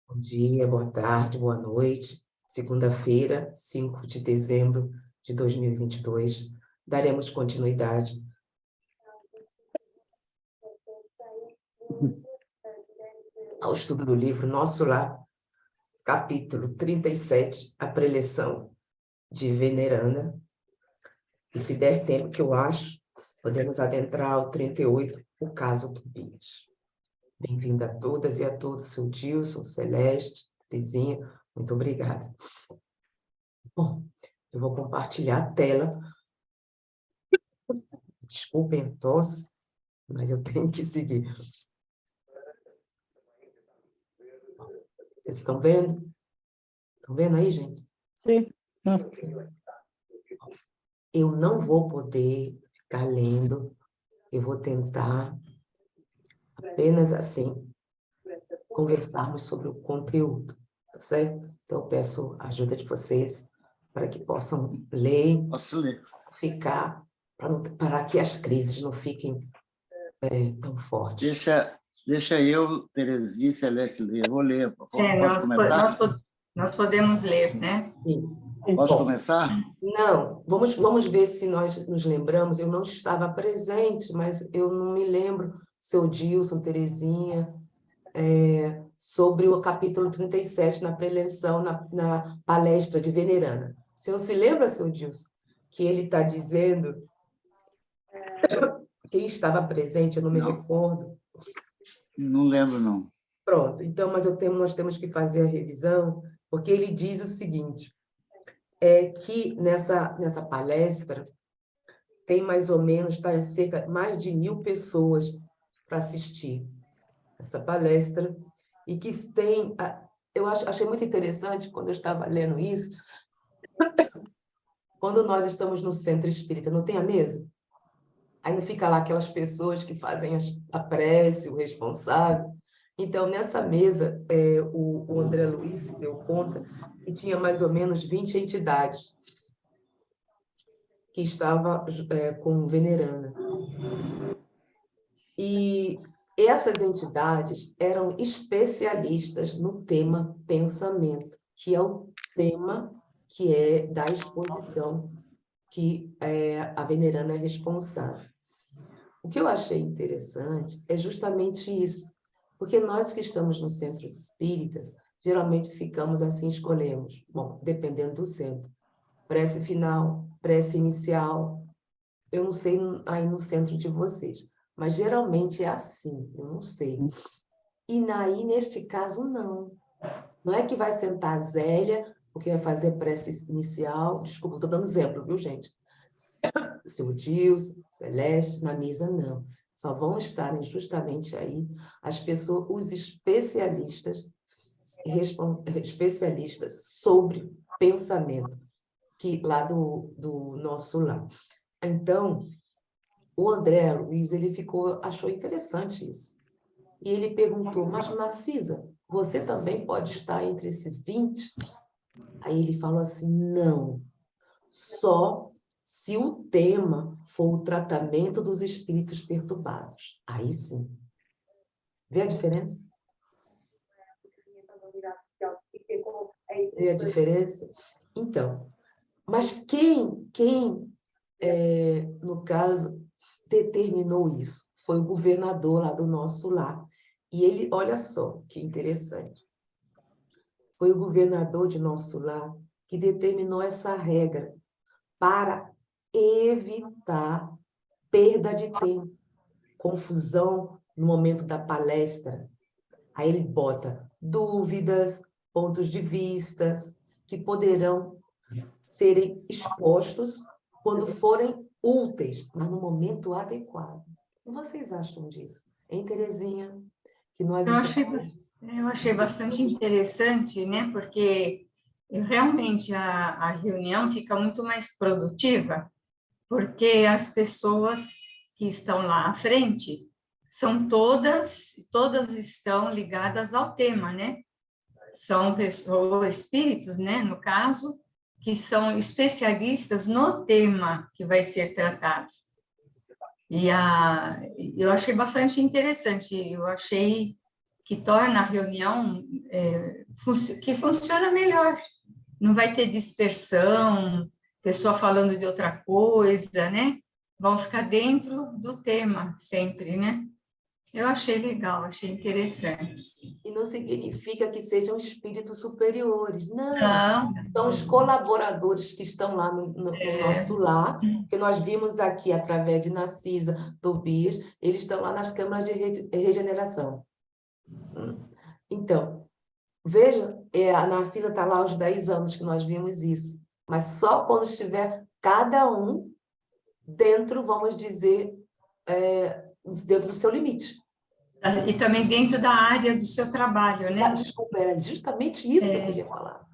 Bom dia, boa tarde, boa noite. Segunda-feira, 5 de dezembro de 2022, daremos continuidade ao estudo do livro Nosso Lar, capítulo 37, a preleção de Veneranda. E se der tempo, que eu acho, podemos adentrar ao 38, o caso Tobias. Bem-vinda a todas e a todos, seu Dilson, Celeste, Terezinha, muito obrigada. Bom, eu vou compartilhar a tela. Desculpem a tosse, mas eu tenho que seguir. Vocês estão vendo? Estão vendo aí, gente? Sim. Eu não vou poder ficar lendo, eu vou tentar apenas assim, conversarmos sobre o conteúdo, tá certo? Então, eu peço a ajuda de vocês para que possam ler, Posso ler? ficar, para que as crises não fiquem tão fortes. Deixa eu, Terezinha e Celeste ler. Eu vou ler. Posso comentar? Nós podemos ler, né? Sim. Posso Bom, começar? não, vamos ver se nós nos lembramos. Eu não estava presente, mas eu não me lembro, seu Dilson, Terezinha, sobre o capítulo 37, na preleção, na palestra de Veneranda. O senhor se lembra, seu Dilson, que ele está dizendo, quem estava presente, eu não me recordo. Não lembro, não. Pronto, então, mas nós temos que fazer a revisão, porque ele diz o seguinte, que nessa palestra tem mais ou menos, mais de 1.000 pessoas para assistir essa palestra, e que tem, achei muito interessante quando eu estava lendo isso, quando nós estamos no centro espírita, não tem a mesa? Aí não fica lá aquelas pessoas que fazem a prece, o responsável. Então, nessa mesa, o André Luiz se deu conta que tinha mais ou menos 20 entidades que estavam com Veneranda. E essas entidades eram especialistas no tema pensamento, que é o tema que é da exposição que a Veneranda é responsável. O que eu achei interessante é justamente isso, porque nós que estamos no centro espíritas, geralmente ficamos assim, escolhemos, bom, dependendo do centro, prece final, prece inicial, eu não sei aí no centro de vocês, mas geralmente é assim, eu não sei. E aí, neste caso, não. Não é que vai sentar a Zélia, porque vai fazer prece inicial, desculpa, estou dando exemplo, viu, gente? Seu Dilson, Celeste, na mesa, não. Só vão estarem justamente aí as pessoas, os especialistas sobre pensamento, que lá do nosso lar. Então, o André Luiz, achou interessante isso. E ele perguntou, mas Narcisa, você também pode estar entre esses 20? Aí ele falou assim, não, só se o tema for o tratamento dos espíritos perturbados. Aí sim. Vê a diferença? Vê a diferença? Então, mas quem no caso, determinou isso? Foi o governador lá do nosso lar. E ele, olha só, que interessante. Foi o governador de nosso lar que determinou essa regra para evitar perda de tempo, confusão no momento da palestra. Aí ele bota dúvidas, pontos de vistas, que poderão serem expostos quando forem úteis, mas no momento adequado. O que vocês acham disso? Hein, Terezinha? Que nós Eu achei bastante interessante, né? Porque realmente a reunião fica muito mais produtiva, porque as pessoas que estão lá à frente são todas estão ligadas ao tema, né? São pessoas, espíritos, né? No caso, que são especialistas no tema que vai ser tratado. E eu achei bastante interessante, eu achei que torna a reunião que funciona melhor. Não vai ter dispersão, pessoa falando de outra coisa, né? Vão ficar dentro do tema sempre, né? Eu achei legal, achei interessante. E não significa que sejam espíritos superiores, não. Não. São os colaboradores que estão lá no nosso lar, que nós vimos aqui através de Narcisa, Tobias, eles estão lá nas câmaras de regeneração. Então, veja, a Narcisa está lá aos 10 anos que nós vimos isso, mas só quando estiver cada um dentro, vamos dizer, dentro do seu limite. E também dentro da área do seu trabalho, né? Desculpa, era justamente isso que eu queria falar.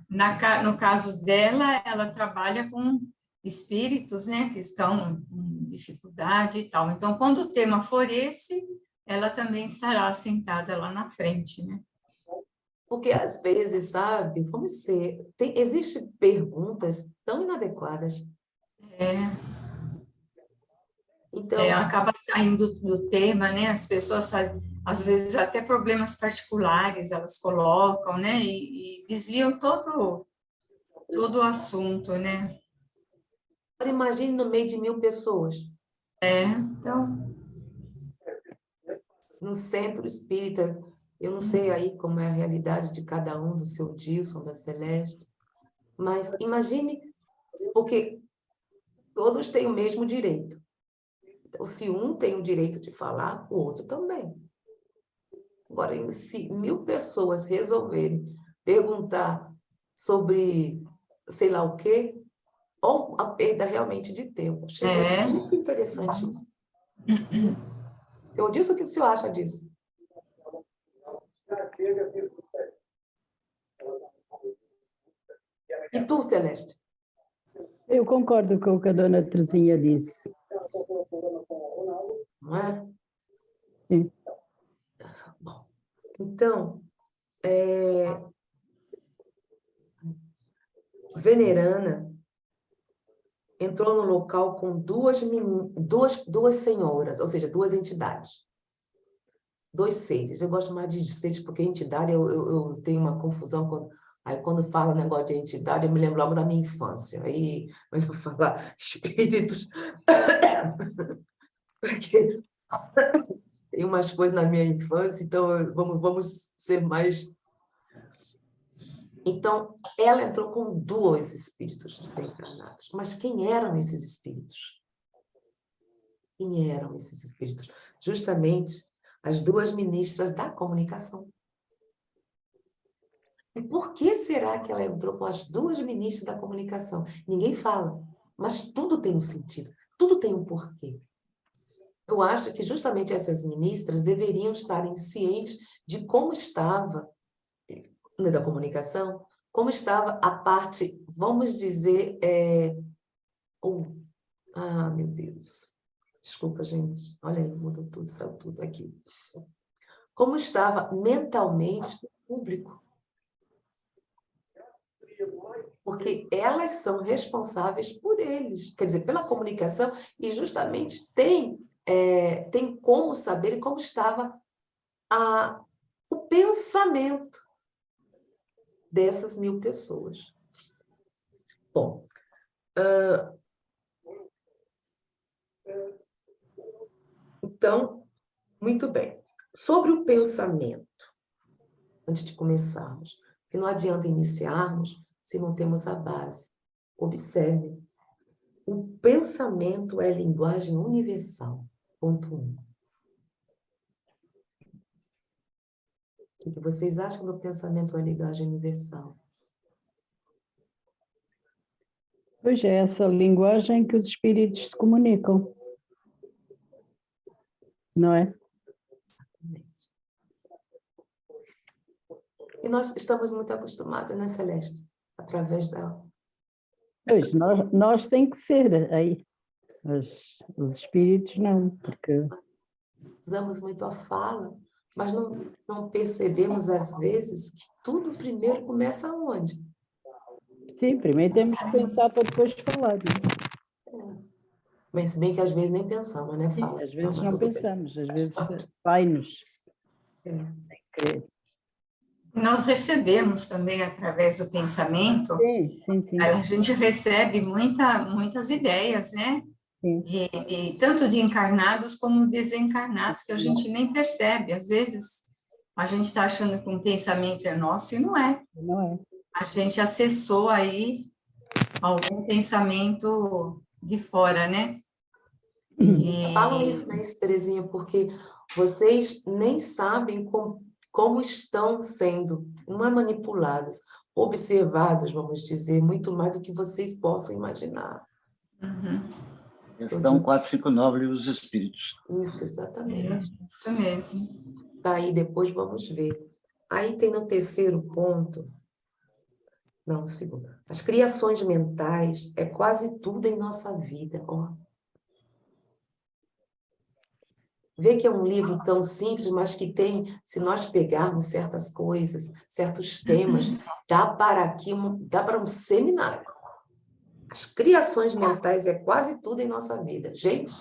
No caso dela, ela trabalha com espíritos, né, que estão em dificuldade e tal. Então, quando o tema for esse, ela também estará sentada lá na frente, né? Porque, às vezes, sabe, vamos ser... Existem perguntas tão inadequadas. Então, acaba saindo do tema, né? As pessoas, às vezes, até problemas particulares elas colocam, né? E desviam todo o assunto, né? imagine no meio de 1000 pessoas. Então... No centro espírita, eu não sei aí como é a realidade de cada um, do seu Dilson, da Celeste, mas imagine, porque todos têm o mesmo direito. Então, se um tem o direito de falar, o outro também. Agora, se 1000 pessoas resolverem perguntar sobre sei lá o quê, ou a perda realmente de tempo. Achei muito interessante isso. Então, disso, o que o senhor acha disso? E tu, Celeste? Eu concordo com o que a dona Terezinha disse. Não é? Sim. Bom, então, Venerana entrou no local com duas senhoras, ou seja, 2 entidades. 2 seres. Eu gosto mais de seres porque entidade eu tenho uma confusão quando fala negócio de entidade, eu me lembro logo da minha infância. Aí, mas eu falar espíritos, porque tem umas coisas na minha infância, então vamos ser mais... Então, ela entrou com 2 espíritos desencarnados. Mas quem eram esses espíritos? Quem eram esses espíritos? Justamente as 2 ministras da comunicação. E por que será que ela entrou com as 2 ministras da comunicação? Ninguém fala, mas tudo tem um sentido, tudo tem um porquê. Eu acho que justamente essas ministras deveriam estarem cientes de como estava, da comunicação, como estava a parte, vamos dizer, meu Deus, desculpa, gente, olha aí, mudou tudo, saiu tudo aqui. Como estava mentalmente o público. Porque elas são responsáveis por eles, quer dizer, pela comunicação, e justamente tem como saber como estava o pensamento dessas 1000 pessoas. Bom, então, muito bem. Sobre o pensamento, antes de começarmos, porque não adianta iniciarmos se não temos a base. Observe, o pensamento é linguagem universal, ponto 1. O que vocês acham do pensamento é linguagem universal? Pois é, essa linguagem que os espíritos se comunicam, não é? Exatamente. E nós estamos muito acostumados, né, Celeste? Através da... Pois, nós tem que ser aí, os espíritos não, porque... Usamos muito a fala, mas não percebemos, às vezes, que tudo primeiro começa onde? Sim, primeiro temos que pensar para depois falar. Não? Mas se bem que às vezes nem pensamos, né? Sim, Fala. às vezes Mas não tudo bem. pensamos, às vezes vai-nos. É. crer. Nós recebemos também, através do pensamento, Sim. a gente recebe muitas ideias, né? Sim. Tanto de encarnados como desencarnados, que a gente nem percebe. Às vezes, a gente está achando que um pensamento é nosso e não é. Não é? A gente acessou aí algum pensamento de fora, né? Falam isso, né, Terezinha, porque vocês nem sabem como estão sendo, não é manipulados, observados, vamos dizer, muito mais do que vocês possam imaginar. Questão 459, Livro dos Espíritos. Isso, exatamente. Isso mesmo. Daí depois vamos ver. Aí tem no terceiro ponto, não, no segundo. As criações mentais é quase tudo em nossa vida, ó. Vê que é um livro tão simples, mas que tem, se nós pegarmos certas coisas, certos temas, dá para um seminário. As criações mentais é quase tudo em nossa vida. Gente,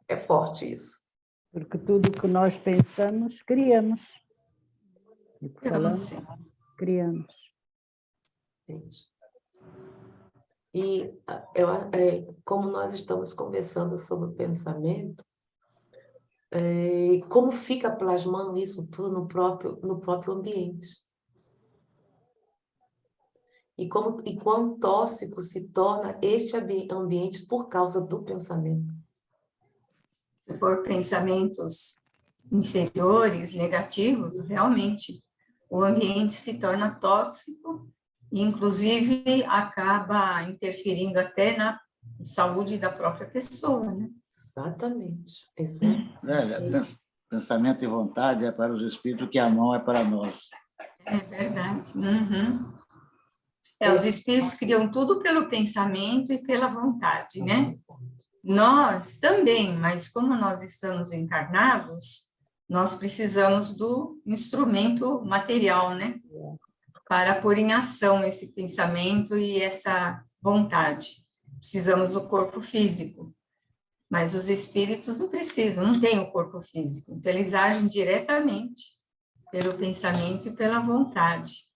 é forte isso. Porque tudo que nós pensamos, criamos. E que falamos, criamos. Gente. E como nós estamos conversando sobre o pensamento, como fica plasmando isso tudo no próprio ambiente. E quão tóxico se torna este ambiente por causa do pensamento. Se for pensamentos inferiores, negativos, realmente o ambiente se torna tóxico e, inclusive, acaba interferindo até na saúde da própria pessoa, né? Exatamente. Pensamento e vontade é para os espíritos o que a mão é para nós. É verdade. Os espíritos criam tudo pelo pensamento e pela vontade, né? Nós também, mas como nós estamos encarnados, nós precisamos do instrumento material, né? Para pôr em ação esse pensamento e essa vontade. Precisamos do corpo físico. Mas os espíritos não precisam, não têm o corpo físico. Então, eles agem diretamente pelo pensamento e pela vontade.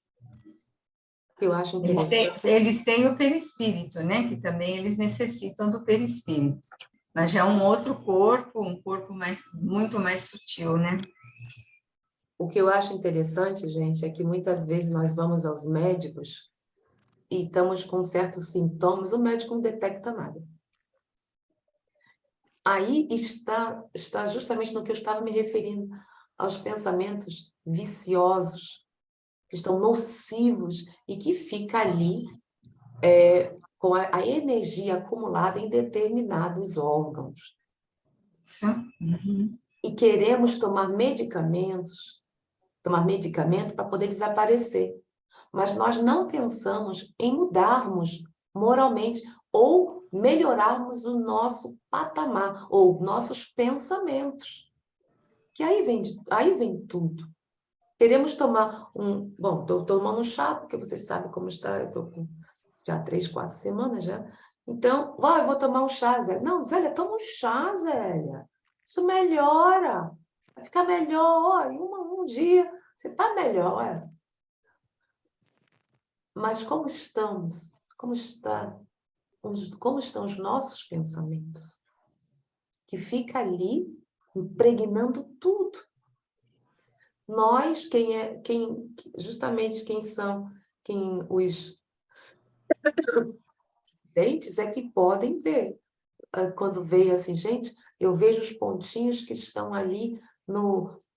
Eu acho interessante. Eles têm o perispírito, né? Que também eles necessitam do perispírito. Mas já é um outro corpo, um corpo muito mais sutil, né? O que eu acho interessante, gente, é que muitas vezes nós vamos aos médicos e estamos com certos sintomas, o médico não detecta nada. Aí está justamente no que eu estava me referindo, aos pensamentos viciosos, que estão nocivos e que fica ali com a energia acumulada em determinados órgãos. E queremos tomar medicamento para poder desaparecer. Mas nós não pensamos em mudarmos moralmente ou melhorarmos o nosso patamar, ou nossos pensamentos. Que aí vem tudo. Queremos tomar Bom, estou tomando um chá, porque vocês sabem como está, eu estou com já 3, 4 semanas já. Então, eu vou tomar um chá, Zélia. Não, Zélia, toma um chá, Zélia. Isso melhora. Vai ficar melhor. Em um dia, você está melhor. Mas como estamos? Como estão os nossos pensamentos? Que fica ali impregnando tudo. Nós, justamente os dentes é que podem ver. Quando veem assim, gente, eu vejo os pontinhos que estão ali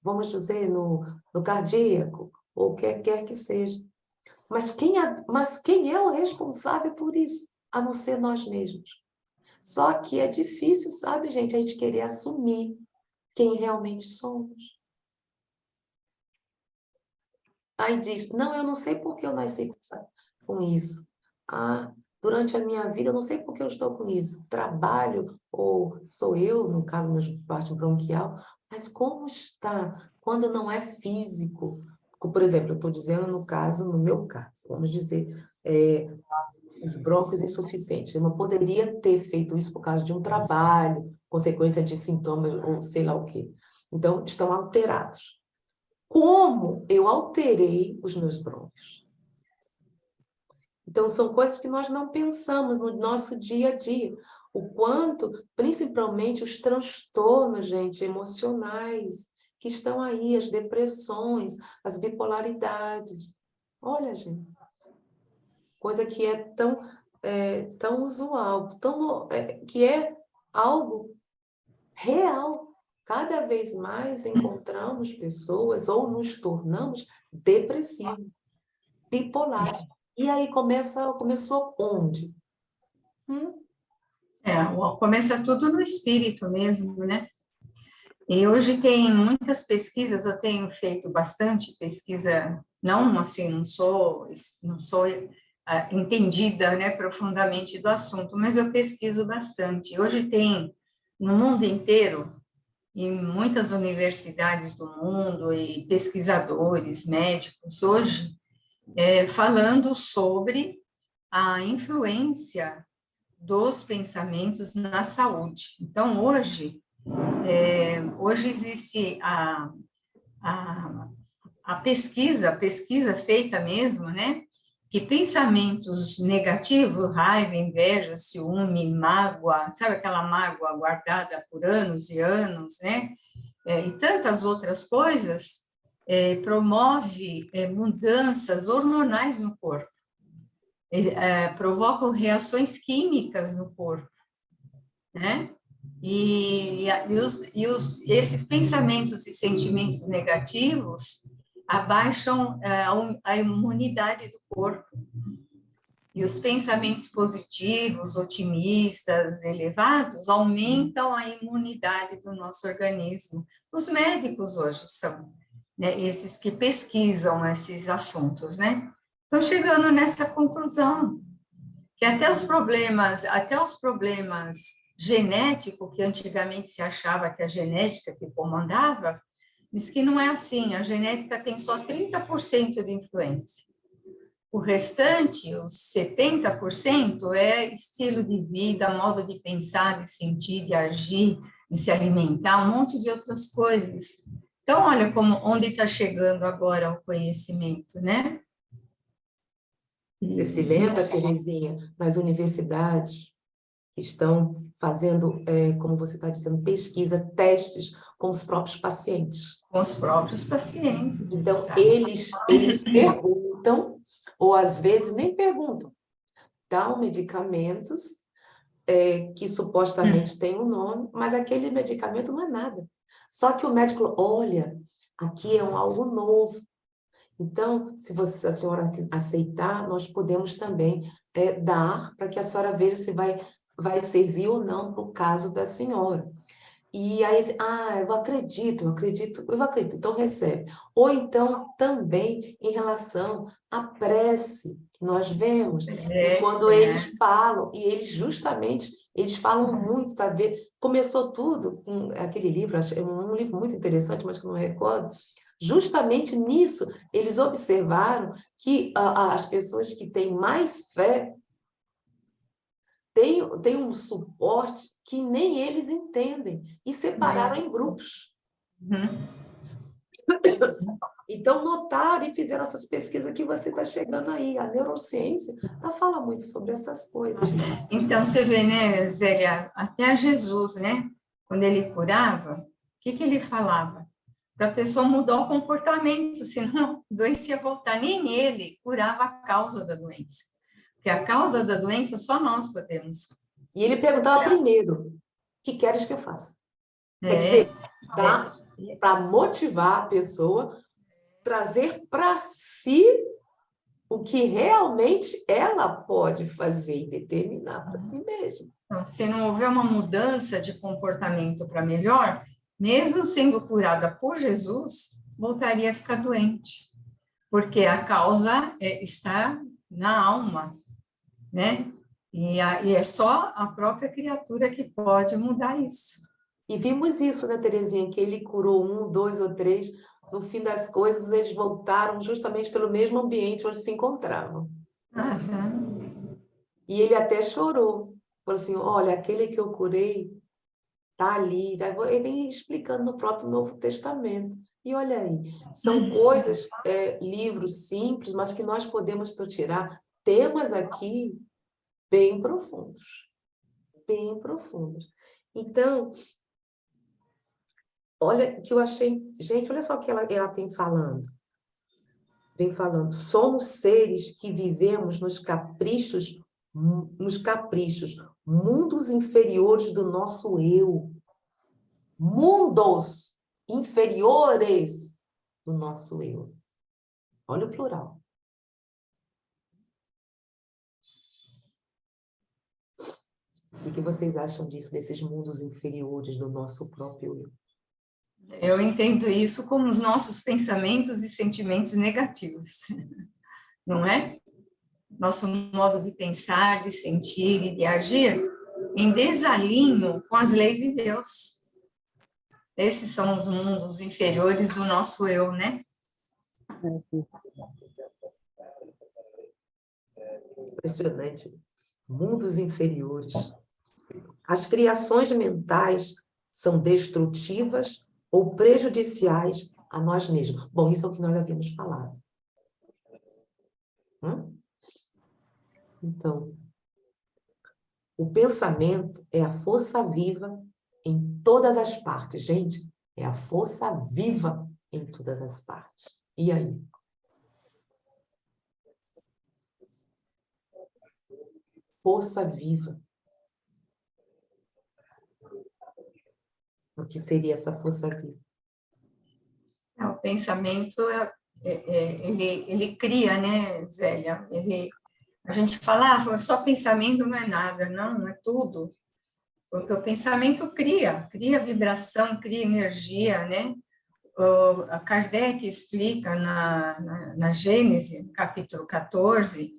vamos dizer, no cardíaco, ou quer que seja. Mas quem é o responsável por isso? A não ser nós mesmos. Só que é difícil, sabe, gente, a gente querer assumir quem realmente somos. Aí diz, não, eu não sei por que eu nasci com isso. Durante a minha vida, eu não sei por que eu estou com isso. Trabalho, ou sou eu, no caso, meu parte bronquial, mas como está quando não é físico? Por exemplo, eu estou dizendo no meu caso, vamos dizer, os brônquios insuficientes. Eu não poderia ter feito isso por causa de um trabalho, consequência de sintomas, ou sei lá o quê. Então, estão alterados. como eu alterei os meus brônquios. Então, são coisas que nós não pensamos no nosso dia a dia. O quanto, principalmente, os transtornos, gente, emocionais, que estão aí, as depressões, as bipolaridades. Olha, gente, coisa que é tão usual, que é algo real. Cada vez mais encontramos pessoas ou nos tornamos depressivos, bipolares. E aí começou onde? Começa tudo no espírito mesmo, né? E hoje tem muitas pesquisas, eu tenho feito bastante pesquisa, não assim, não sou entendida, né, profundamente do assunto, mas eu pesquiso bastante. Hoje tem no mundo inteiro, em muitas universidades do mundo e pesquisadores, médicos, hoje, falando sobre a influência dos pensamentos na saúde. Então, hoje existe a pesquisa feita mesmo, né? Que pensamentos negativos, raiva, inveja, ciúme, mágoa, sabe aquela mágoa guardada por anos e anos, né? E tantas outras coisas, promove mudanças hormonais no corpo, provocam reações químicas no corpo, né? Esses pensamentos e sentimentos negativos abaixam a imunidade do corpo. E os pensamentos positivos, otimistas, elevados, aumentam a imunidade do nosso organismo. Os médicos hoje são, né, esses que pesquisam esses assuntos, né? Estão chegando nessa conclusão, que até os problemas genéticos, que antigamente se achava que a genética que comandava, diz que não é assim, a genética tem só 30% de influência. O restante, os 70%, é estilo de vida, modo de pensar, de sentir, de agir, de se alimentar, um monte de outras coisas. Então, olha onde está chegando agora o conhecimento, né? Você se lembra, Terezinha, nas universidades estão fazendo, como você está dizendo, pesquisa, testes com os próprios pacientes. Com os próprios pacientes. Então, eles perguntam, ou às vezes nem perguntam, dão medicamentos que supostamente têm um nome, mas aquele medicamento não é nada. Só que o médico, olha, aqui é algo novo. Então, se a senhora aceitar, nós podemos também dar para que a senhora veja se vai servir ou não para o caso da senhora. E aí, eu acredito, então recebe. Ou então, também, em relação à prece, que nós vemos, e quando eles falam, e eles falam muito, tá? Começou tudo com aquele livro, um livro muito interessante, mas que eu não recordo, justamente nisso, eles observaram que as pessoas que têm mais fé tem um suporte que nem eles entendem, e separaram em grupos. Então, notaram e fizeram essas pesquisas que você está chegando aí. A neurociência fala muito sobre essas coisas. Então, você vê, né, Zélia, até Jesus, né, quando ele curava, o que ele falava? Para a pessoa mudar o comportamento, senão a doença ia voltar. Nem ele curava a causa da doença. Porque a causa da doença só nós podemos. E ele perguntava primeiro, o que queres que eu faça? Quer dizer, para motivar a pessoa, trazer para si o que realmente ela pode fazer e determinar para si mesma. Então, se não houver uma mudança de comportamento para melhor, mesmo sendo curada por Jesus, voltaria a ficar doente. Porque a causa está na alma, né? E é só a própria criatura que pode mudar isso. E vimos isso, né, Terezinha? Que ele curou 1, 2 ou 3. No fim das coisas, eles voltaram justamente pelo mesmo ambiente onde se encontravam. E ele até chorou. Falou assim, olha, aquele que eu curei está ali. Ele vem explicando no próprio Novo Testamento. E olha aí, são coisas, livros simples, mas que nós podemos tirar temas aqui bem profundos. Bem profundos. Então, olha que eu achei... Gente, olha só o que ela vem falando. Vem falando, somos seres que vivemos nos caprichos, mundos inferiores do nosso eu. Mundos inferiores do nosso eu. Olha o plural. O que vocês acham disso, desses mundos inferiores do nosso próprio eu? Eu entendo isso como os nossos pensamentos e sentimentos negativos, não é? Nosso modo de pensar, de sentir e de agir em desalinho com as leis de Deus. Esses são os mundos inferiores do nosso eu, né? Impressionante. Mundos inferiores. As criações mentais são destrutivas ou prejudiciais a nós mesmos. Bom, isso é o que nós já havíamos falado. Então, o pensamento é a força viva em todas as partes. Gente, é a força viva em todas as partes. E aí? Força viva. O que seria essa força viva? O pensamento, ele cria, né, Zélia? A gente fala, só pensamento não é nada. Não é tudo. Porque o pensamento cria vibração, cria energia, né? A Kardec explica na Gênesis, capítulo 14,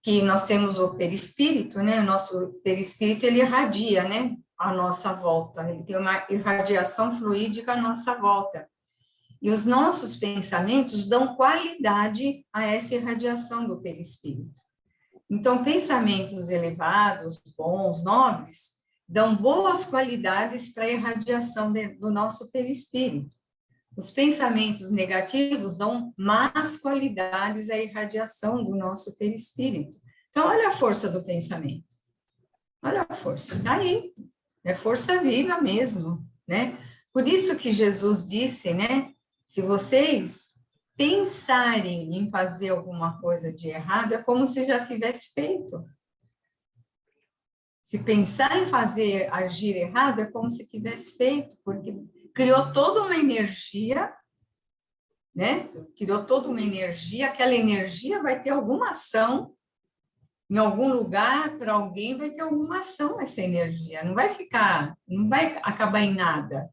que nós temos o perispírito, né? O nosso perispírito, ele irradia, né? A nossa volta, ele tem uma irradiação fluídica à nossa volta. E os nossos pensamentos dão qualidade a essa irradiação do perispírito. Então, pensamentos elevados, bons, nobres, dão boas qualidades para a irradiação do nosso perispírito. Os pensamentos negativos dão más qualidades à irradiação do nosso perispírito. Então, olha a força do pensamento. Olha a força, está aí. É força viva mesmo, né? Por isso que Jesus disse, né? Se vocês pensarem em fazer alguma coisa de errado, é como se já tivesse feito. Se pensar em agir errado, é como se tivesse feito, porque criou toda uma energia, né? Criou toda uma energia, aquela energia vai ter alguma ação, em algum lugar, para alguém vai ter alguma ação essa energia, não vai acabar em nada.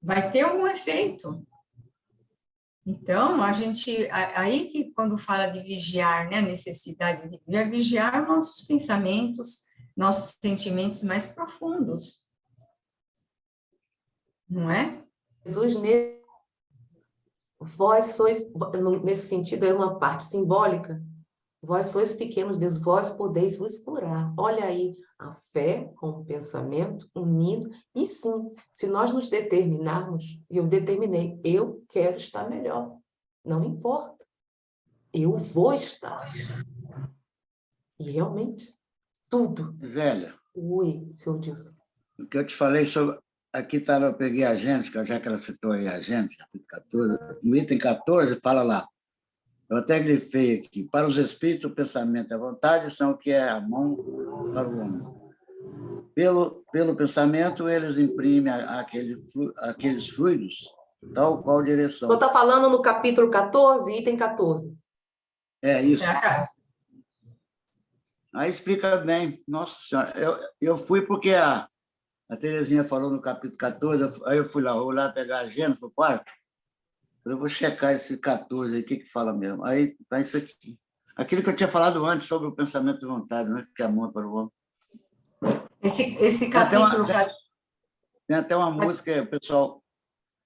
Vai ter algum efeito. Então, aí que quando fala de vigiar, né, a necessidade de vigiar nossos pensamentos, nossos sentimentos mais profundos. Não é? Jesus, vós sois, nesse sentido, é uma parte simbólica. Vós sois pequenos, Deus, vós podeis vos curar. Olha aí, a fé com o pensamento unido. E sim, se nós nos determinarmos, e eu determinei, eu quero estar melhor. Não importa. Eu vou estar. E realmente, tudo. Zélia. Oi, seu Dilson. O que eu te falei sobre... Aqui eu peguei a Gênesis, já que ela citou aí a Gênesis, capítulo 14. No item 14, fala lá. Eu até grifei aqui. Para os espíritos, o pensamento e a vontade são o que é a mão para o homem. Pelo pensamento, eles imprimem aqueles fluidos, tal qual direção. Você está falando no capítulo 14, item 14. É isso. Aí explica bem. Nossa Senhora, eu fui porque a Terezinha falou no capítulo 14, aí eu fui lá pegar a Gênesis no quarto. Eu vou checar esse 14 aí, o que fala mesmo. Aí tá isso aqui. Aquilo que eu tinha falado antes sobre o pensamento de vontade, né? Que é amor para o homem. Esse capítulo... Tem até uma música, pessoal.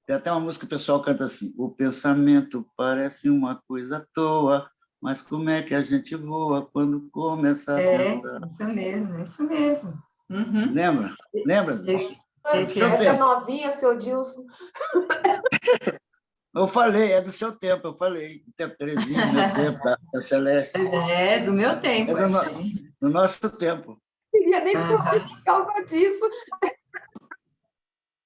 Tem até uma música que o pessoal canta assim: o pensamento parece uma coisa à toa, mas como é que a gente voa quando começa a pensar? Isso mesmo, isso mesmo. Uhum. Lembra? Lembra? Essa novinha, seu Dilson. Eu falei, é do seu tempo, eu falei. Do tempo, Terezinha, do meu tempo, da Celeste. É do meu tempo, É essa aí. do nosso tempo. Não queria nem conseguir por causa disso.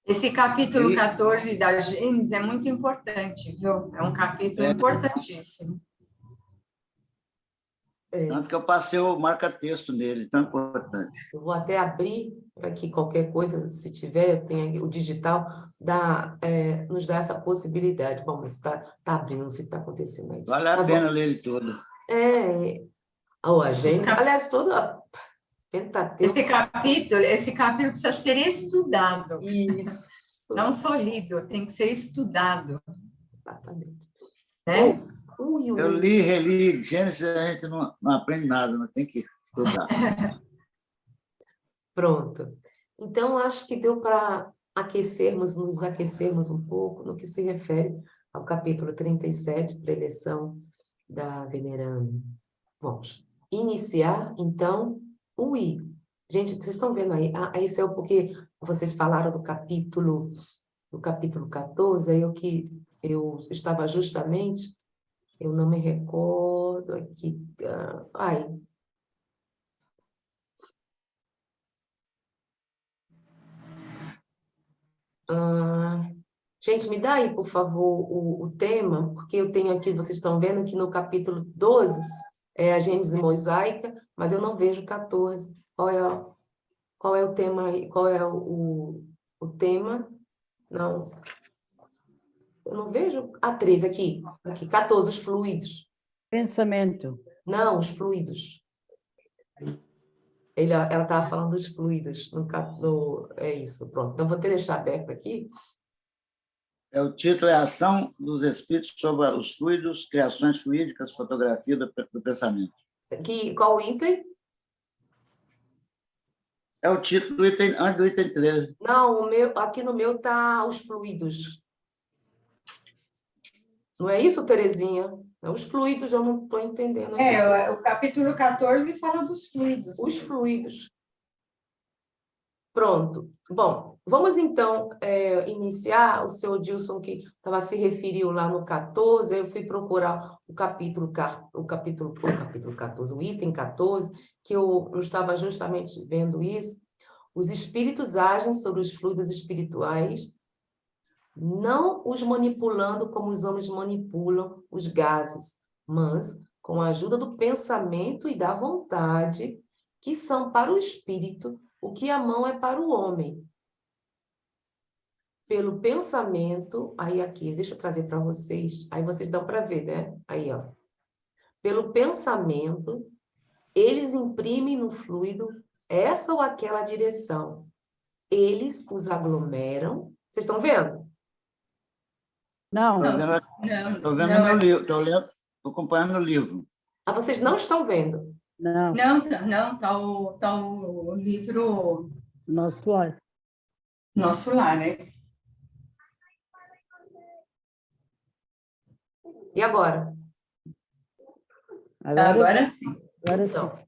Esse capítulo E- 14 da Gênesis é muito importante, viu? É um capítulo importantíssimo. Tanto que eu passei o marca-texto nele, tão importante. Eu vou até abrir para que qualquer coisa, se tiver, tenha o digital, nos dá essa possibilidade. Bom, mas está abrindo, não sei o que está acontecendo aí. Vale a Tá bom. pena ler ele todo. A gente, aliás, toda Pentateuco. Esse capítulo precisa ser estudado. Isso. Não só lido, tem que ser estudado. Exatamente. Né? Eu li, reli, Gênesis, a gente não aprende nada, mas tem que estudar. Pronto. Então, acho que deu para nos aquecermos um pouco no que se refere ao capítulo 37, preleção da veneranda. Vamos iniciar, então, o I. Gente, vocês estão vendo aí? Esse é porque vocês falaram do capítulo 14, aí eu estava justamente, eu não me recordo aqui. Gente, me dá aí, por favor, o tema, porque eu tenho aqui, vocês estão vendo que no capítulo 12 é a Gênese mosaica, mas eu não vejo 14. Qual é o tema aí? Qual é o tema? Não, eu não vejo. 13 aqui, 14, os fluidos. Pensamento. Não, os fluidos. Ela estava falando dos fluidos. É isso, pronto. Então, vou deixar aberto aqui. O título é Ação dos Espíritos sobre os Fluidos, Criações Fluídicas, Fotografia do Pensamento. Qual o item? É o título do item, antes do item 13. Não, aqui no meu está os fluidos. Não é isso, Terezinha? Os fluidos, eu não estou entendendo. O capítulo 14 fala dos fluidos. Os fluidos. Pronto. Bom, vamos então iniciar. O seu Dilson, que se referiu lá no 14, eu fui procurar o capítulo 14, o item 14, que eu estava justamente vendo isso. Os espíritos agem sobre os fluidos espirituais, não os manipulando como os homens manipulam os gases, mas com a ajuda do pensamento e da vontade, que são para o espírito o que a mão é para o homem. Pelo pensamento, aí aqui, deixa eu trazer para vocês, aí vocês dão para ver, né? Aí, ó. Pelo pensamento, eles imprimem no fluido essa ou aquela direção. Eles os aglomeram. Vocês estão vendo? Não. Estou vendo meu livro, estou acompanhando o livro. Vocês não estão vendo? Não. Não, tá o livro Nosso lar. Nosso Lar, né? E agora? Agora sim. Agora sim.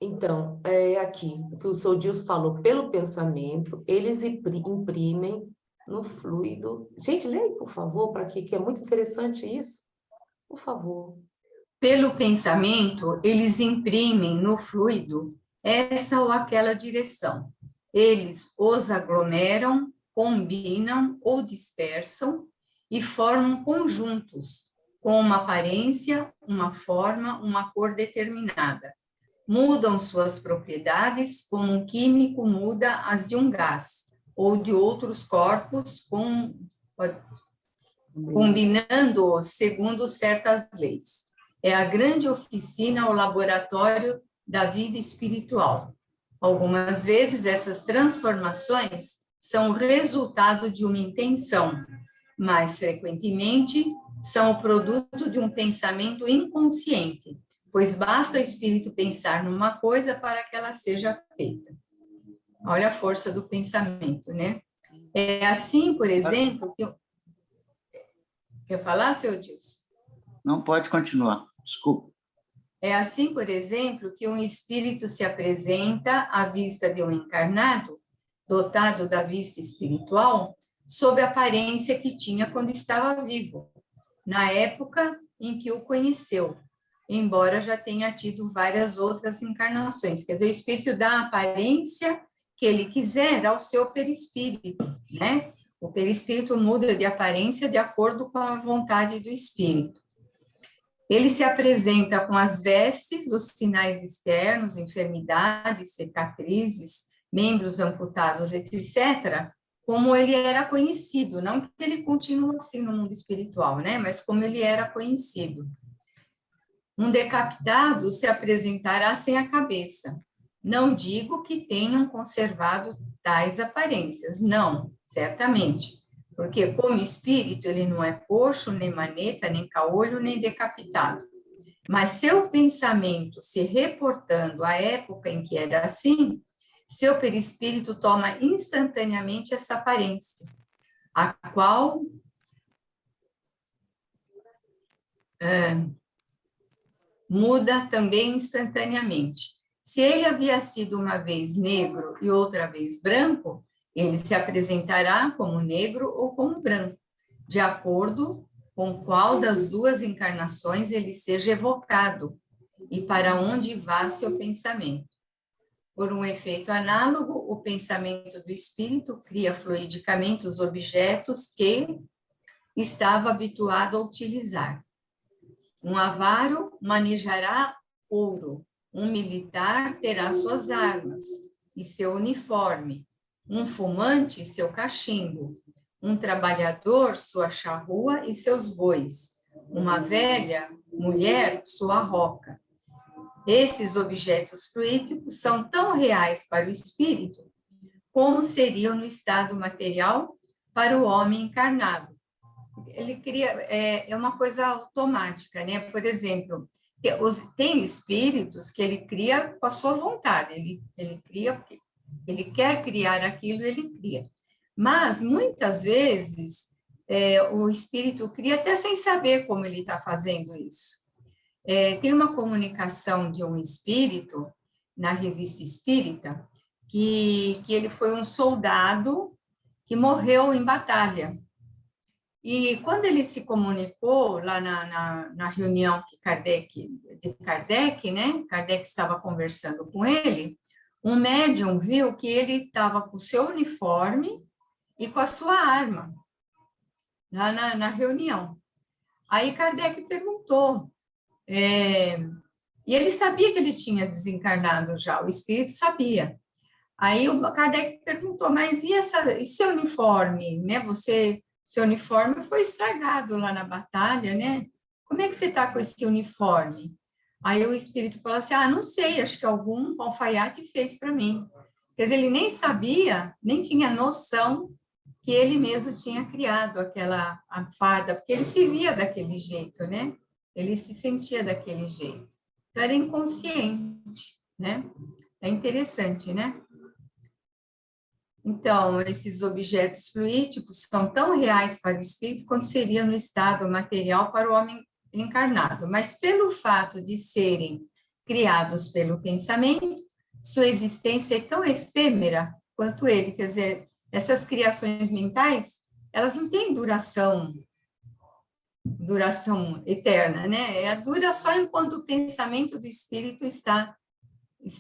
Então, aqui, o que o Sr. Dilson falou, pelo pensamento, eles imprimem no fluido. Gente, leia, por favor, para que é muito interessante isso. Por favor. Pelo pensamento, eles imprimem no fluido essa ou aquela direção. Eles os aglomeram, combinam ou dispersam e formam conjuntos com uma aparência, uma forma, uma cor determinada. Mudam suas propriedades como um químico muda as de um gás ou de outros corpos, combinando-os segundo certas leis. É a grande oficina, o laboratório da vida espiritual. Algumas vezes essas transformações são o resultado de uma intenção, mais frequentemente são o produto de um pensamento inconsciente, pois basta o espírito pensar numa coisa para que ela seja feita. Olha a força do pensamento, né? É assim, por exemplo, que... Quer falar, senhor Dilson? Não, pode continuar, desculpa. É assim, por exemplo, que um espírito se apresenta à vista de um encarnado dotado da vista espiritual, sob a aparência que tinha quando estava vivo, na época em que o conheceu, embora já tenha tido várias outras encarnações. Quer dizer, o espírito dá a aparência que ele quiser ao seu perispírito, né? O perispírito muda de aparência de acordo com a vontade do espírito. Ele se apresenta com as vestes, os sinais externos, enfermidades, cicatrizes, membros amputados, etc., como ele era conhecido, não que ele continue assim no mundo espiritual, né? Mas como ele era conhecido. Um decapitado se apresentará sem a cabeça. Não digo que tenham conservado tais aparências, não, certamente, porque como espírito ele não é coxo, nem maneta, nem caolho, nem decapitado. Mas seu pensamento se reportando à época em que era assim, seu perispírito toma instantaneamente essa aparência, a qual muda também instantaneamente. Se ele havia sido uma vez negro e outra vez branco, ele se apresentará como negro ou como branco, de acordo com qual das duas encarnações ele seja evocado e para onde vá seu pensamento. Por um efeito análogo, o pensamento do espírito cria fluidicamente os objetos que estava habituado a utilizar. Um avaro manejará ouro, um militar terá suas armas e seu uniforme, um fumante seu cachimbo, um trabalhador sua charrua e seus bois, uma velha mulher sua roca. Esses objetos fluídicos são tão reais para o espírito como seriam no estado material para o homem encarnado. Ele cria, é uma coisa automática, né? Por exemplo, tem espíritos que ele cria com a sua vontade, ele cria porque ele quer criar aquilo, ele cria. Mas, muitas vezes, o espírito cria até sem saber como ele está fazendo isso. Tem uma comunicação de um espírito, na Revista Espírita, que ele foi um soldado que morreu em batalha. E quando ele se comunicou lá na reunião de Kardec, né? Kardec estava conversando com ele, um médium viu que ele estava com o seu uniforme e com a sua arma, lá na reunião. Aí Kardec perguntou, e ele sabia que ele tinha desencarnado já, o espírito sabia. Aí o Kardec perguntou, mas e seu uniforme, né? Seu uniforme foi estragado lá na batalha, né? Como é que você está com esse uniforme? Aí o espírito falou assim, não sei, acho que algum alfaiate fez para mim. Quer dizer, ele nem sabia, nem tinha noção que ele mesmo tinha criado a farda, porque ele se via daquele jeito, né? Ele se sentia daquele jeito. Então, era inconsciente, né? É interessante, né? Então, esses objetos fluídicos são tão reais para o espírito quanto seria no estado material para o homem encarnado, mas pelo fato de serem criados pelo pensamento, sua existência é tão efêmera quanto ele, quer dizer, essas criações mentais, elas não têm duração eterna, né? Dura só enquanto o pensamento do espírito está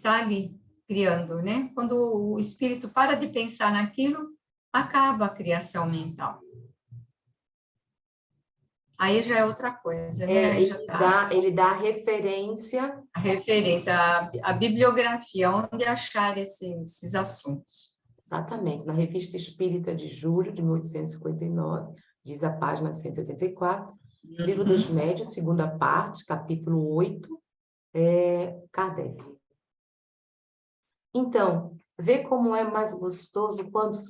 ali, criando, né? Quando o espírito para de pensar naquilo, acaba a criação mental. Aí já é outra coisa, né? Aí já ele dá referência. A referência, a bibliografia, onde achar esses assuntos. Exatamente, na Revista Espírita de julho de 1859, diz a página 184, Livro dos Médiuns, segunda parte, capítulo 8, Kardec. Então, vê como é mais gostoso quando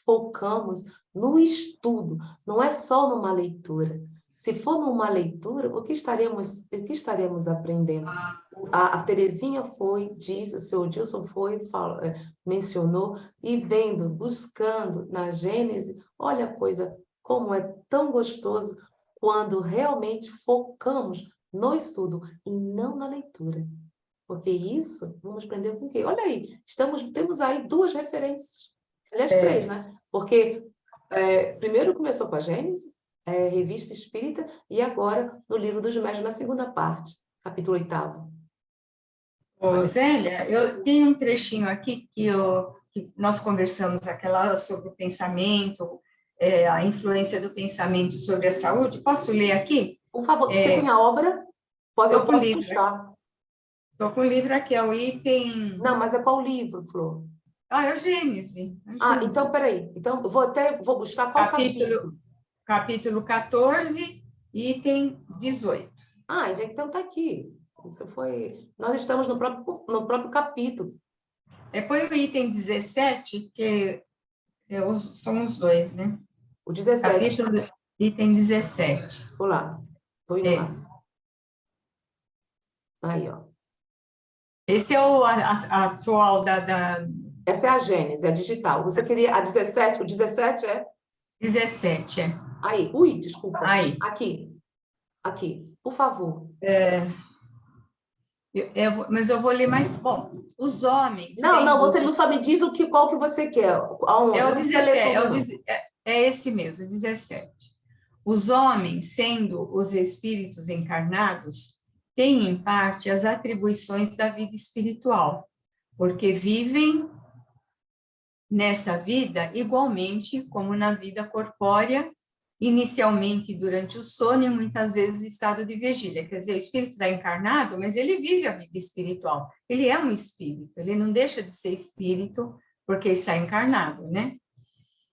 focamos no estudo, não é só numa leitura. Se for numa leitura, o que estaremos aprendendo? A Terezinha disse, o senhor Dilson mencionou, e vendo, buscando na Gênese, olha a coisa, como é tão gostoso quando realmente focamos no estudo e não na leitura. Porque isso, vamos aprender com o quê? Olha aí, temos aí duas referências. Aliás, 3, né? Porque primeiro começou com a Gênese, Revista Espírita, e agora no Livro dos Médiuns, na segunda parte, capítulo 8º. Ô, Zélia, eu tenho um trechinho aqui que nós conversamos aquela hora sobre o pensamento, a influência do pensamento sobre a saúde. Posso ler aqui? Por favor, você tem a obra? Eu Tô com o posso livro. puxar. Estou com o livro aqui, é o item... Não, mas é qual livro, Flor? É o Gênese. Então, peraí. Então, vou buscar qual capítulo? Capítulo 14, item 18. Então tá aqui. Isso foi... Nós estamos no próprio capítulo. Põe o item 17, que são os dois, né? O 17. Capítulo, item 17. Vou lá. Estou indo lá. Aí, ó. Esse é o atual da... Essa é a Gênese, a digital. Você queria a 17? O 17 é? 17, Aí. Desculpa. Aí. Aqui. Por favor. Mas eu vou ler mais... Bom, os homens... Não, você não só me diz qual que você quer. Aonde? É o 17, é esse mesmo, 17. Os homens, sendo os espíritos encarnados, têm, em parte, as atribuições da vida espiritual, porque vivem nessa vida igualmente como na vida corpórea, inicialmente durante o sono e muitas vezes no estado de vigília. Quer dizer, o espírito está encarnado, mas ele vive a vida espiritual. Ele é um espírito, ele não deixa de ser espírito porque está encarnado, né?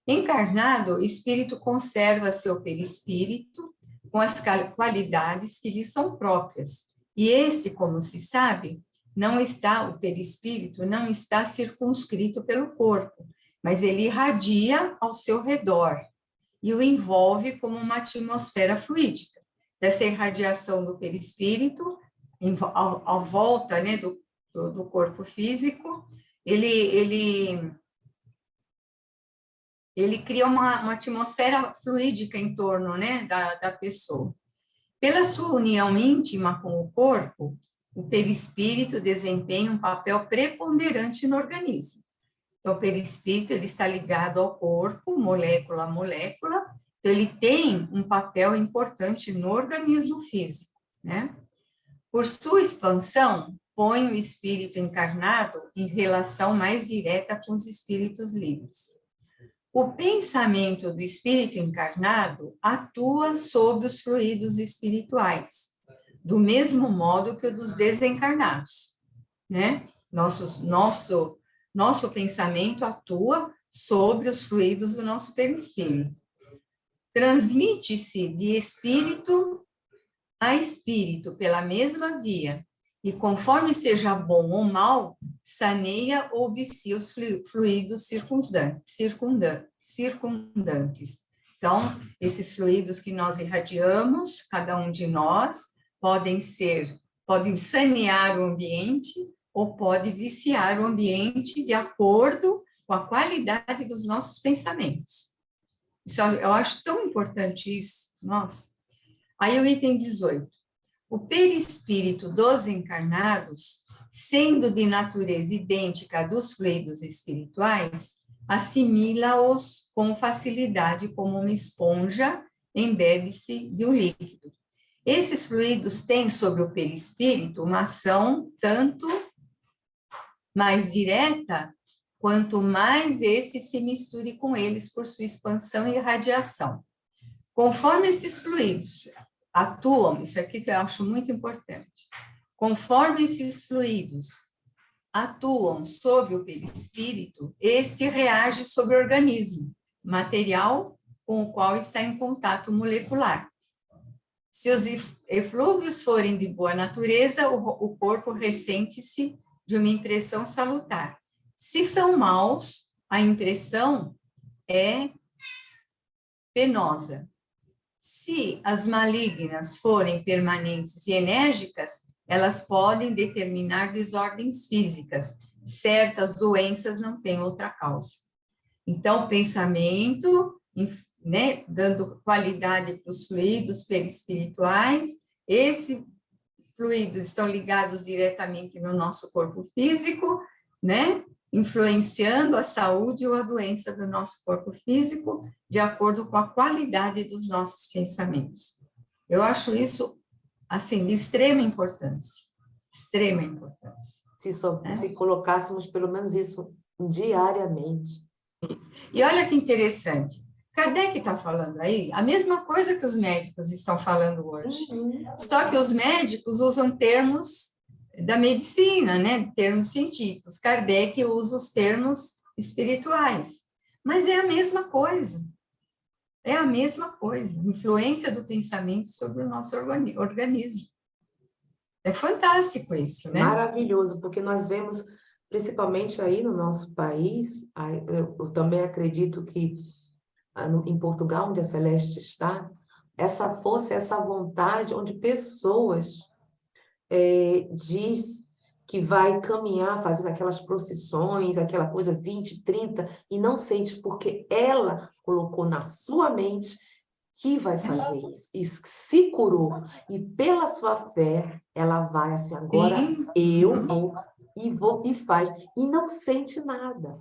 Encarnado, o espírito conserva seu perispírito com as qualidades que lhe são próprias. E esse, como se sabe, o perispírito não está circunscrito pelo corpo, mas ele irradia ao seu redor e o envolve como uma atmosfera fluídica. Dessa irradiação do perispírito, à volta, né, do corpo físico, ele cria uma atmosfera fluídica em torno, né, da pessoa. Pela sua união íntima com o corpo, o perispírito desempenha um papel preponderante no organismo. Então, o perispírito ele está ligado ao corpo, molécula a molécula, então ele tem um papel importante no organismo físico, né? Por sua expansão, põe o espírito encarnado em relação mais direta com os espíritos livres. O pensamento do espírito encarnado atua sobre os fluidos espirituais, do mesmo modo que o dos desencarnados, né? Nosso pensamento atua sobre os fluidos do nosso perispírito. Transmite-se de espírito a espírito pela mesma via, e conforme seja bom ou mal, saneia ou vicia os fluidos circundantes. Então, esses fluidos que nós irradiamos, cada um de nós, podem sanear o ambiente ou pode viciar o ambiente de acordo com a qualidade dos nossos pensamentos. Eu acho tão importante isso, nossa. Aí o item 18. O perispírito dos encarnados, sendo de natureza idêntica à dos fluidos espirituais, assimila-os com facilidade como uma esponja embebe-se de um líquido. Esses fluidos têm sobre o perispírito uma ação tanto mais direta, quanto mais esse se misture com eles por sua expansão e irradiação. Conforme esses fluidos atuam, isso aqui que eu acho muito importante, conforme esses fluidos atuam sobre o perispírito, este reage sobre o organismo, material com o qual está em contato molecular. Se os eflúvios forem de boa natureza, o corpo ressente-se de uma impressão salutar. Se são maus, a impressão é penosa. Se as malignas forem permanentes e enérgicas, elas podem determinar desordens físicas. Certas doenças não têm outra causa. Então, o pensamento, né, dando qualidade para os fluidos perispirituais, esses fluidos estão ligados diretamente no nosso corpo físico, né? influenciando a saúde ou a doença do nosso corpo físico, de acordo com a qualidade dos nossos pensamentos. Eu acho isso, assim, de extrema importância. Extrema importância. Se colocássemos pelo menos isso diariamente. E olha que interessante. Kardec está falando aí a mesma coisa que os médicos estão falando hoje. Só que os médicos usam termos da medicina, né? Termos científicos. Kardec usa os termos espirituais. Mas é a mesma coisa. É a mesma coisa. Influência do pensamento sobre o nosso organismo. É fantástico isso, né? Maravilhoso, porque nós vemos, principalmente aí no nosso país, eu também acredito que em Portugal, onde a Celeste está, essa força, essa vontade, onde pessoas diz que vai caminhar fazendo aquelas procissões, aquela coisa 20, 30, e não sente, porque ela colocou na sua mente que vai fazer isso, que se curou, e pela sua fé, ela vai assim, agora eu vou e faz, e não sente nada.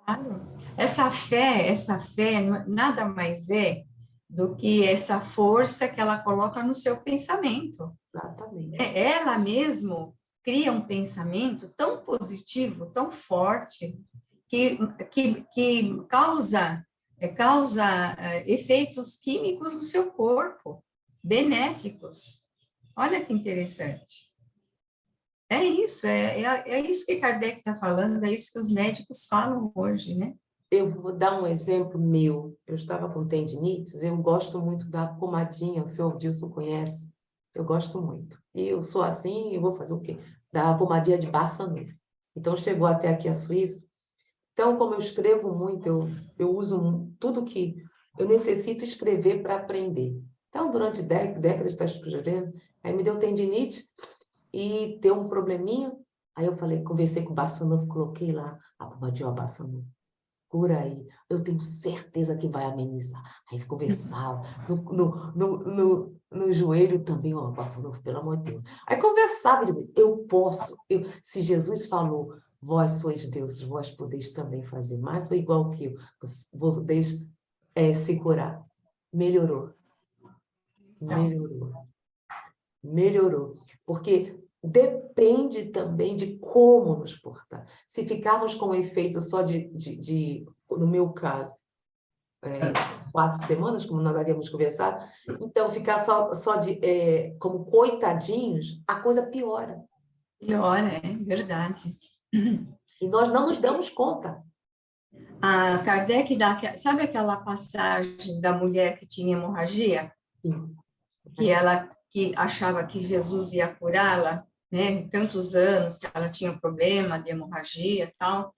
Claro. Essa fé nada mais é do que essa força que ela coloca no seu pensamento. Exatamente. Ela mesmo cria um pensamento tão positivo, tão forte, que causa efeitos químicos no seu corpo, benéficos. Olha que interessante. É isso que Kardec está falando, é isso que os médicos falam hoje, né? Eu vou dar um exemplo meu. Eu estava com tendinites, eu gosto muito da pomadinha, o senhor Dilson conhece, eu gosto muito. E eu sou assim, e vou fazer o quê? Da pomadinha de Bassanuf. Então, chegou até aqui a Suíça. Então, como eu escrevo muito, eu uso tudo que eu necessito escrever para aprender. Então, durante décadas está escrevendo, aí me deu tendinite e deu um probleminha. Aí eu conversei com o Bassanuf, coloquei lá a pomadinha Bassanuf. Por aí, eu tenho certeza que vai amenizar. Aí conversava, no joelho também, ó, Bassanuf, pelo amor de Deus. Aí conversava, dizia, se Jesus falou, vós sois deuses, vós podeis também fazer mais, ou igual que eu, podeis se curar. Melhorou. Melhorou. Porque depende também de como nos portar. Se ficarmos com o efeito só no meu caso, 4 semanas, como nós havíamos conversado, então ficar só como coitadinhos, a coisa piora. Piora, é verdade. E nós não nos damos conta. A Kardec sabe aquela passagem da mulher que tinha hemorragia? Sim. Que achava que Jesus ia curá-la, né? Tantos anos que ela tinha um problema de hemorragia e tal,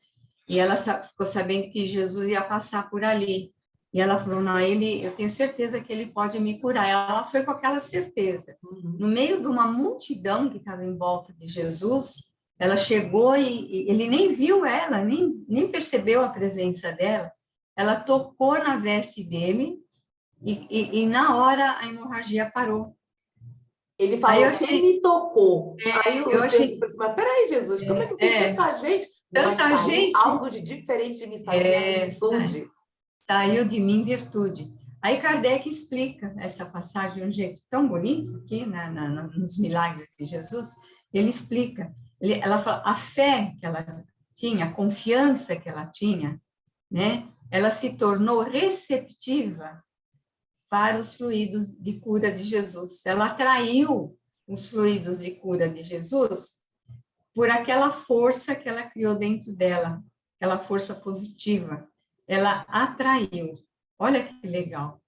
e ela ficou sabendo que Jesus ia passar por ali. E ela falou, não, eu tenho certeza que ele pode me curar. Ela foi com aquela certeza. No meio de uma multidão que estava em volta de Jesus, ela chegou e ele nem viu ela, nem percebeu a presença dela. Ela tocou na veste dele e na hora a hemorragia parou. Ele falou, quem me tocou? Aí eu achei... mas peraí, Jesus, como é que tem tanta gente? Tanta gente. Algo de diferente de mim, saiu minha virtude. Saiu de mim virtude. Aí Kardec explica essa passagem de um jeito tão bonito aqui, nos milagres de Jesus. Ele explica. Ela fala, a fé que ela tinha, a confiança que ela tinha, né? Ela se tornou receptiva para os fluidos de cura de Jesus. Ela atraiu os fluidos de cura de Jesus por aquela força que ela criou dentro dela, aquela força positiva. Ela atraiu. Olha que legal,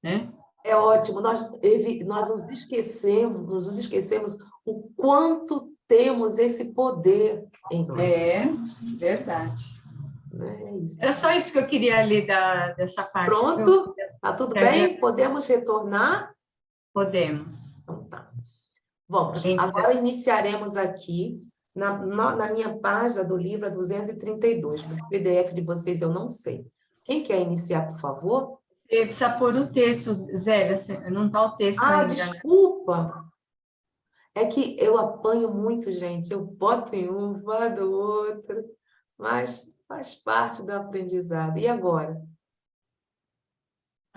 né? É ótimo. Nós nos esquecemos o quanto temos esse poder em nós. É verdade. É isso. Era só isso que eu queria ler dessa parte. Pronto? Tá tudo bem? Podemos retornar? Podemos. Então tá. Vamos, agora iniciaremos aqui, na minha página do livro, a 232. Do PDF de vocês eu não sei. Quem quer iniciar, por favor? Você precisa pôr o texto, Zélia, não está o texto ainda. Desculpa. É que eu apanho muito, gente. Eu boto em um, vou do outro. mas faz parte do aprendizado. E agora?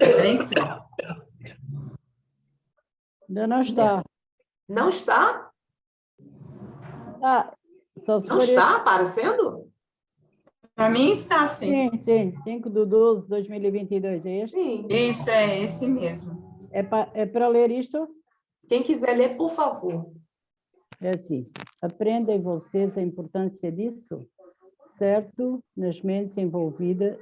Então, Ainda não está. Não está? Ah, só se Não for está aparecendo? para mim está assim. Sim, 5/12/2022, é este? Sim. Isso é esse mesmo. É para ler isto? Quem quiser ler, por favor. É assim, aprendem vocês a importância disso? Certo, nas mentes envolvidas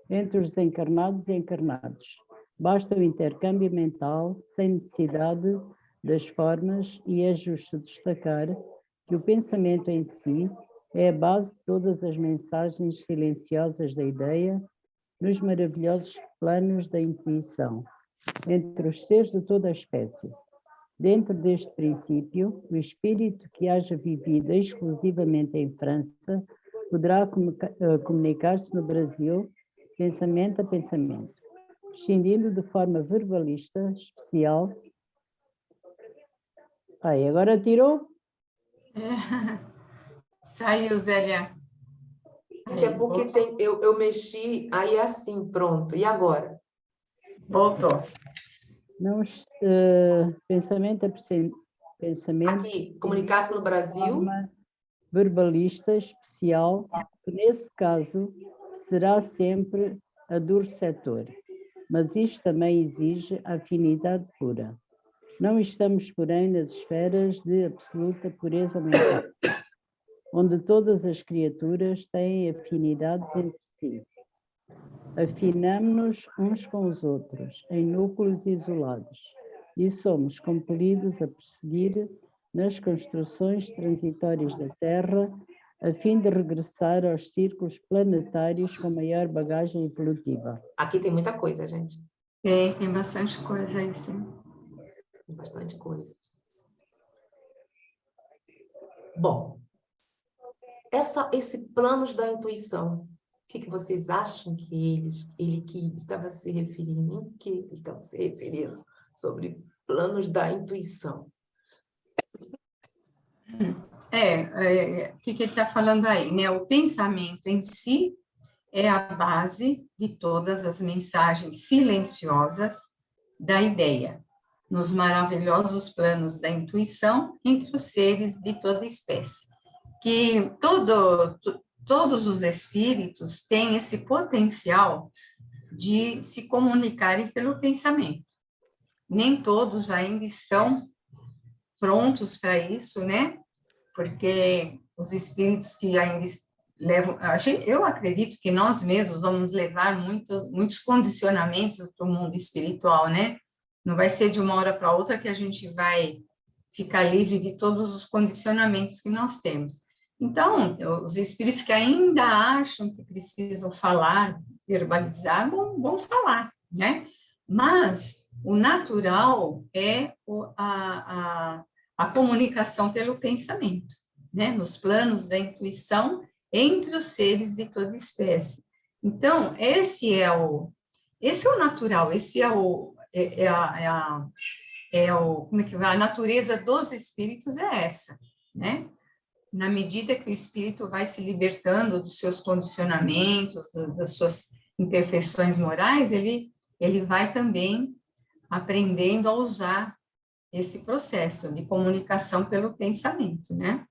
entre os encarnados e encarnados. Basta o intercâmbio mental, sem necessidade das formas, e é justo destacar que o pensamento em si é a base de todas as mensagens silenciosas da ideia, nos maravilhosos planos da intuição, entre os seres de toda a espécie. Dentro deste princípio, o espírito que haja vivido exclusivamente em França poderá comunicar-se no Brasil, pensamento a pensamento, prescindindo de forma verbalista especial. Aí, agora tirou? Saiu, Zélia. Gente, é porque eu mexi, aí é assim, pronto. E agora? Voltou. Não, pensamento a pensamento. Aqui, comunicar-se no Brasil. Forma verbalista especial, que nesse caso será sempre a do receptor, mas isto também exige afinidade pura. Não estamos, porém, nas esferas de absoluta pureza mental, onde todas as criaturas têm afinidades entre si. Afinamo-nos uns com os outros, em núcleos isolados, e somos compelidos a prosseguir nas construções transitórias da Terra, a fim de regressar aos círculos planetários com maior bagagem evolutiva. Aqui tem muita coisa, gente. Tem bastante coisa aí, sim. Tem bastante coisa. Bom, esse planos da intuição, o que vocês acham que ele que estava se referindo? Em que ele estava se referindo? Sobre planos da intuição. O que ele está falando aí, né? O pensamento em si é a base de todas as mensagens silenciosas da ideia, nos maravilhosos planos da intuição entre os seres de toda espécie. Que todos os espíritos têm esse potencial de se comunicarem pelo pensamento. Nem todos ainda estão prontos para isso, né? Porque os espíritos que ainda levam... Eu acredito que nós mesmos vamos levar muitos condicionamentos para o mundo espiritual, né? Não vai ser de uma hora para outra que a gente vai ficar livre de todos os condicionamentos que nós temos. Então, os espíritos que ainda acham que precisam falar, verbalizar, vão falar, né? Mas o natural é a comunicação pelo pensamento, né? Nos planos da intuição entre os seres de toda espécie. Então, esse é o natural, esse é como é que vai? A natureza dos espíritos é essa, né? Na medida que o espírito vai se libertando dos seus condicionamentos, das suas imperfeições morais, ele vai também aprendendo a usar esse processo de comunicação pelo pensamento, né?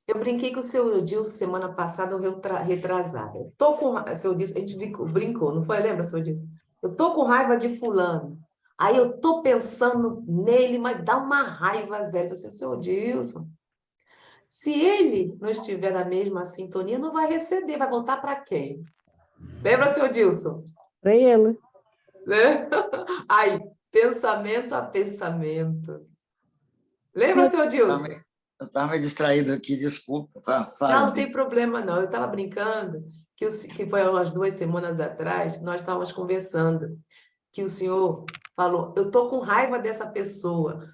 Eu brinquei com o seu Dilson semana passada, ou retrasada. Eu tô com... Seu Dilson, a gente brincou, não foi? Lembra, seu Dilson? Eu tô com raiva de fulano. Aí eu tô pensando nele, mas dá uma raiva, Zé. Você, seu Dilson, se ele não estiver na mesma sintonia, não vai receber, vai voltar para quem? Lembra, seu Dilson? Para ele. Né? Aí, pensamento a pensamento. Lembra, seu Dilson? Eu estava meio distraído aqui, desculpa. Não tem problema, não. Eu estava brincando, que foi umas 2 semanas atrás, que nós estávamos conversando, que o senhor falou, eu estou com raiva dessa pessoa,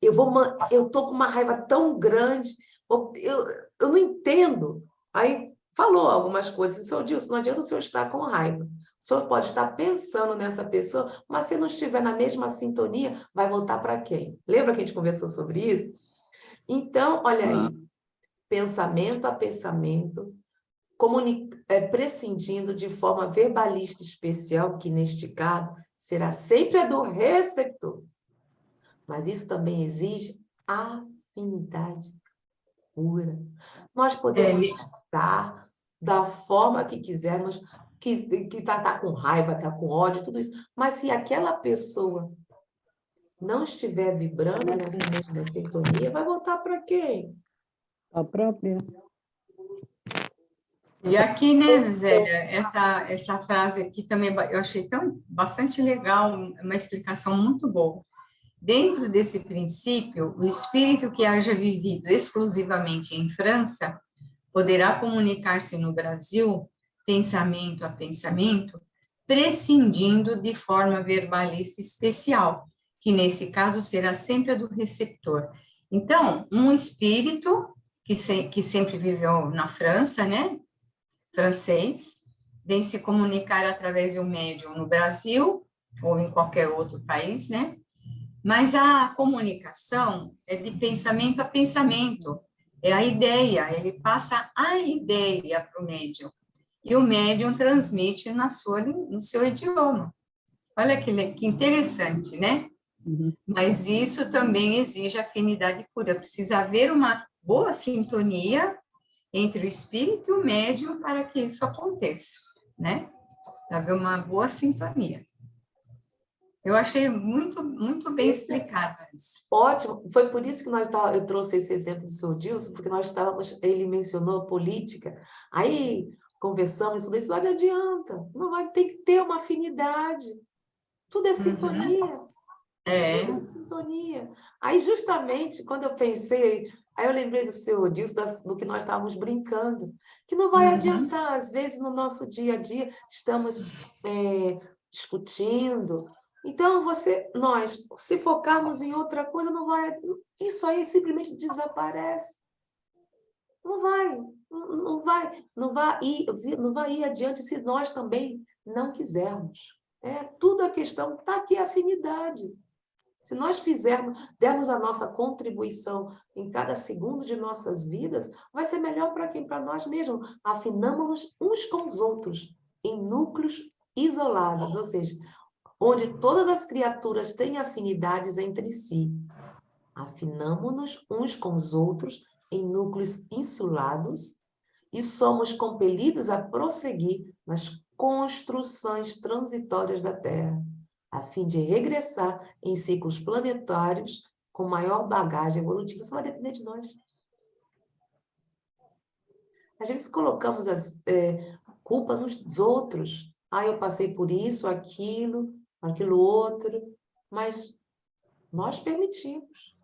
eu estou com uma raiva tão grande, eu não entendo. Aí falou algumas coisas. Senhor Dilson, não adianta o senhor estar com raiva. O senhor pode estar pensando nessa pessoa, mas se não estiver na mesma sintonia, vai voltar para quem? Lembra que a gente conversou sobre isso? Então, olha aí, pensamento a pensamento, prescindindo de forma verbalista especial, que neste caso será sempre a do receptor. Mas isso também exige afinidade pura. Nós podemos estar da forma que quisermos, que está com raiva, está com ódio, tudo isso, mas se aquela pessoa não estiver vibrando nessa mesma sintonia, vai voltar para quem? A própria. E aqui, né, Zélia, essa frase aqui também eu achei bastante legal, uma explicação muito boa. Dentro desse princípio, o espírito que haja vivido exclusivamente em França poderá comunicar-se no Brasil, pensamento a pensamento, prescindindo de forma verbalista especial, que nesse caso será sempre a do receptor. Então, um espírito que sempre viveu na França, né, francês, vem se comunicar através de um médium no Brasil ou em qualquer outro país, né? Mas a comunicação é de pensamento a pensamento, é a ideia, ele passa a ideia para o médium, e o médium transmite no seu idioma. Olha que interessante, né? Uhum. Mas isso também exige afinidade pura, precisa haver uma boa sintonia entre o espírito e o médium para que isso aconteça, né? Precisa haver uma boa sintonia. Eu achei muito, muito bem explicado isso. Ótimo, foi por isso que eu trouxe esse exemplo do senhor Dilson, porque ele mencionou a política, aí conversamos sobre isso, não adianta, não vai ter que ter uma afinidade, tudo é sintonia. É. Tudo é sintonia. Aí, justamente, quando eu pensei, aí eu lembrei do senhor Dilson, do que nós estávamos brincando, que não vai adiantar, às vezes, no nosso dia a dia, estamos discutindo. Então, nós, se focarmos em outra coisa, isso aí simplesmente desaparece. Não vai ir adiante se nós também não quisermos. Tudo a questão, está aqui a afinidade. Se nós dermos a nossa contribuição em cada segundo de nossas vidas, vai ser melhor para quem? Para nós mesmos. Afinamos-nos uns com os outros, em núcleos isolados, ou seja, onde todas as criaturas têm afinidades entre si. Afinamo-nos uns com os outros em núcleos insulados e somos compelidos a prosseguir nas construções transitórias da Terra, a fim de regressar em ciclos planetários com maior bagagem evolutiva. Isso vai depender de nós. Às vezes colocamos a culpa nos outros. Eu passei por isso, aquilo outro, mas nós permitimos.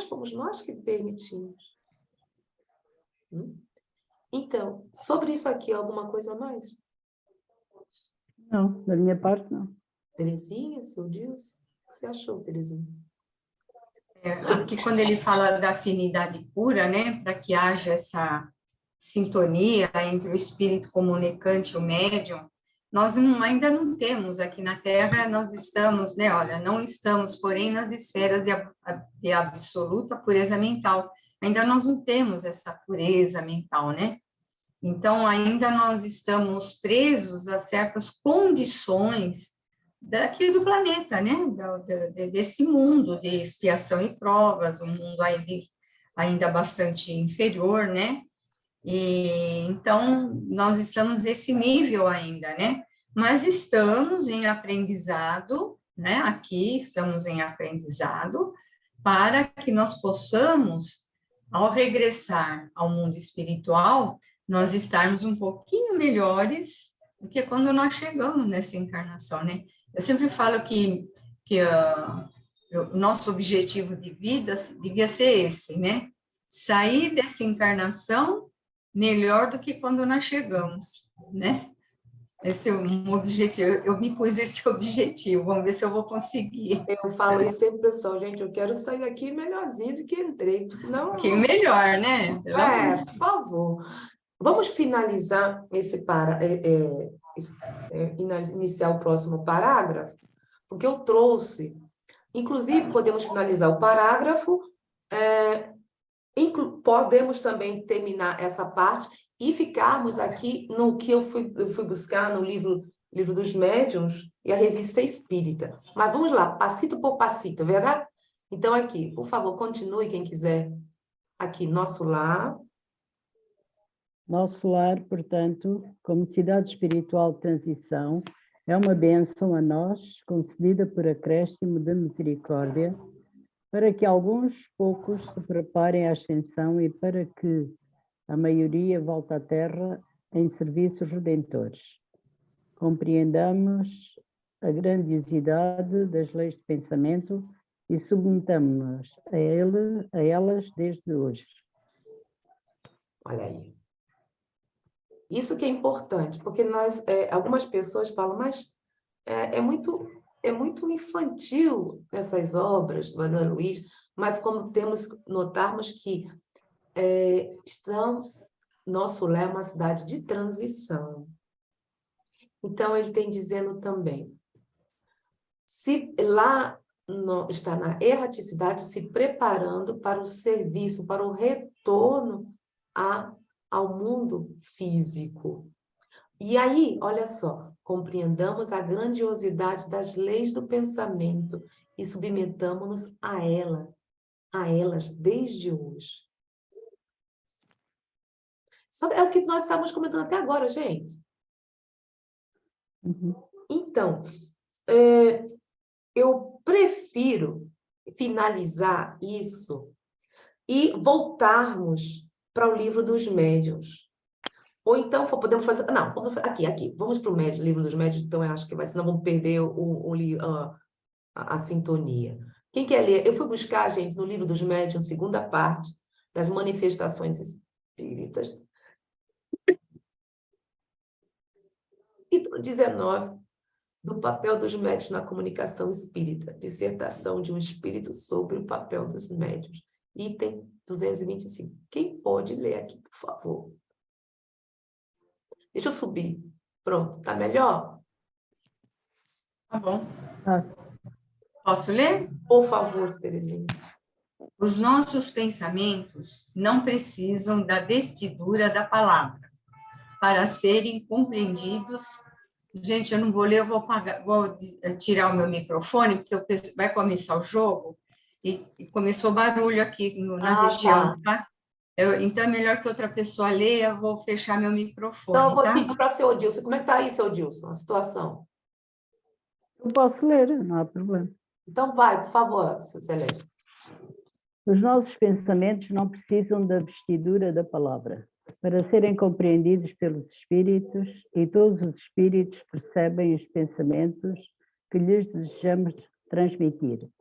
Fomos nós que permitimos. Então, sobre isso aqui, alguma coisa a mais? Não, da minha parte, não. Terezinha, seu Dilson? O que você achou, Terezinha? Aqui, quando ele fala da afinidade pura, né, para que haja essa sintonia entre o espírito comunicante e o médium, nós ainda não temos aqui na Terra, nós estamos, né, olha, não estamos, porém, nas esferas de absoluta pureza mental. Ainda nós não temos essa pureza mental, né? Então, ainda nós estamos presos a certas condições daqui do planeta, né? Desse mundo de expiação e provas, um mundo ainda bastante inferior, né? E, então, nós estamos nesse nível ainda, né? Mas estamos em aprendizado, né? Aqui estamos em aprendizado para que nós possamos, ao regressar ao mundo espiritual, nós estarmos um pouquinho melhores do que quando nós chegamos nessa encarnação, né? Eu sempre falo que o nosso objetivo de vida devia ser esse, né? Sair dessa encarnação melhor do que quando nós chegamos, né? Esse é um objetivo, eu me pus esse objetivo, vamos ver se eu vou conseguir. Eu falo isso sempre, pessoal, gente, eu quero sair daqui melhorzinho do que entrei, senão... Que melhor, né? por favor. Vamos finalizar iniciar o próximo parágrafo, porque eu trouxe, inclusive, podemos finalizar o parágrafo Podemos também terminar essa parte e ficarmos aqui no que eu fui buscar no livro dos Médiuns e a Revista Espírita. Mas vamos lá, passito por passito, verdade? Então, aqui, por favor, continue, quem quiser. Aqui, nosso lar. Nosso lar, portanto, como cidade espiritual de transição, é uma bênção a nós, concedida por acréscimo de misericórdia, para que alguns poucos se preparem à ascensão e para que a maioria volte à Terra em serviços redentores. Compreendamos a grandiosidade das leis de pensamento e submetamos-nos a elas desde hoje. Olha aí. Isso que é importante, porque algumas pessoas falam, mas é muito infantil essas obras do André Luiz, mas como temos notarmos que nosso lar é uma cidade de transição. Então, ele tem dizendo também, se lá está na erraticidade, se preparando para o serviço, para o retorno ao mundo físico. E aí, olha só, compreendamos a grandiosidade das leis do pensamento e submetamos-nos a elas desde hoje. É o que nós estamos comentando até agora, gente. Então, eu prefiro finalizar isso e voltarmos para o livro dos médiuns. Ou então, podemos fazer... Não, vamos aqui. Vamos para o livro dos médiuns, então eu acho que senão vamos perder a sintonia. Quem quer ler? Eu fui buscar, gente, no livro dos médiuns, segunda parte, das manifestações espíritas. Capítulo 19, do papel dos médiuns na comunicação espírita, dissertação de um espírito sobre o papel dos médiuns, item 225. Quem pode ler aqui, por favor? Deixa eu subir. Pronto, tá melhor? Tá bom. Posso ler? Por favor, Terezinha. Os nossos pensamentos não precisam da vestidura da palavra para serem compreendidos. Gente, eu não vou ler, eu vou tirar o meu microfone, porque vai começar o jogo, e começou barulho aqui na região, tá? Então, é melhor que outra pessoa leia, eu vou fechar meu microfone, Então, eu vou tá? pedir para o seu Odilson. Como é que está aí, seu Odilson, a situação? Eu posso ler, não há problema. Então, vai, por favor, Celeste. Os nossos pensamentos não precisam da vestidura da palavra para serem compreendidos pelos espíritos, e todos os espíritos percebem os pensamentos que lhes desejamos transmitir,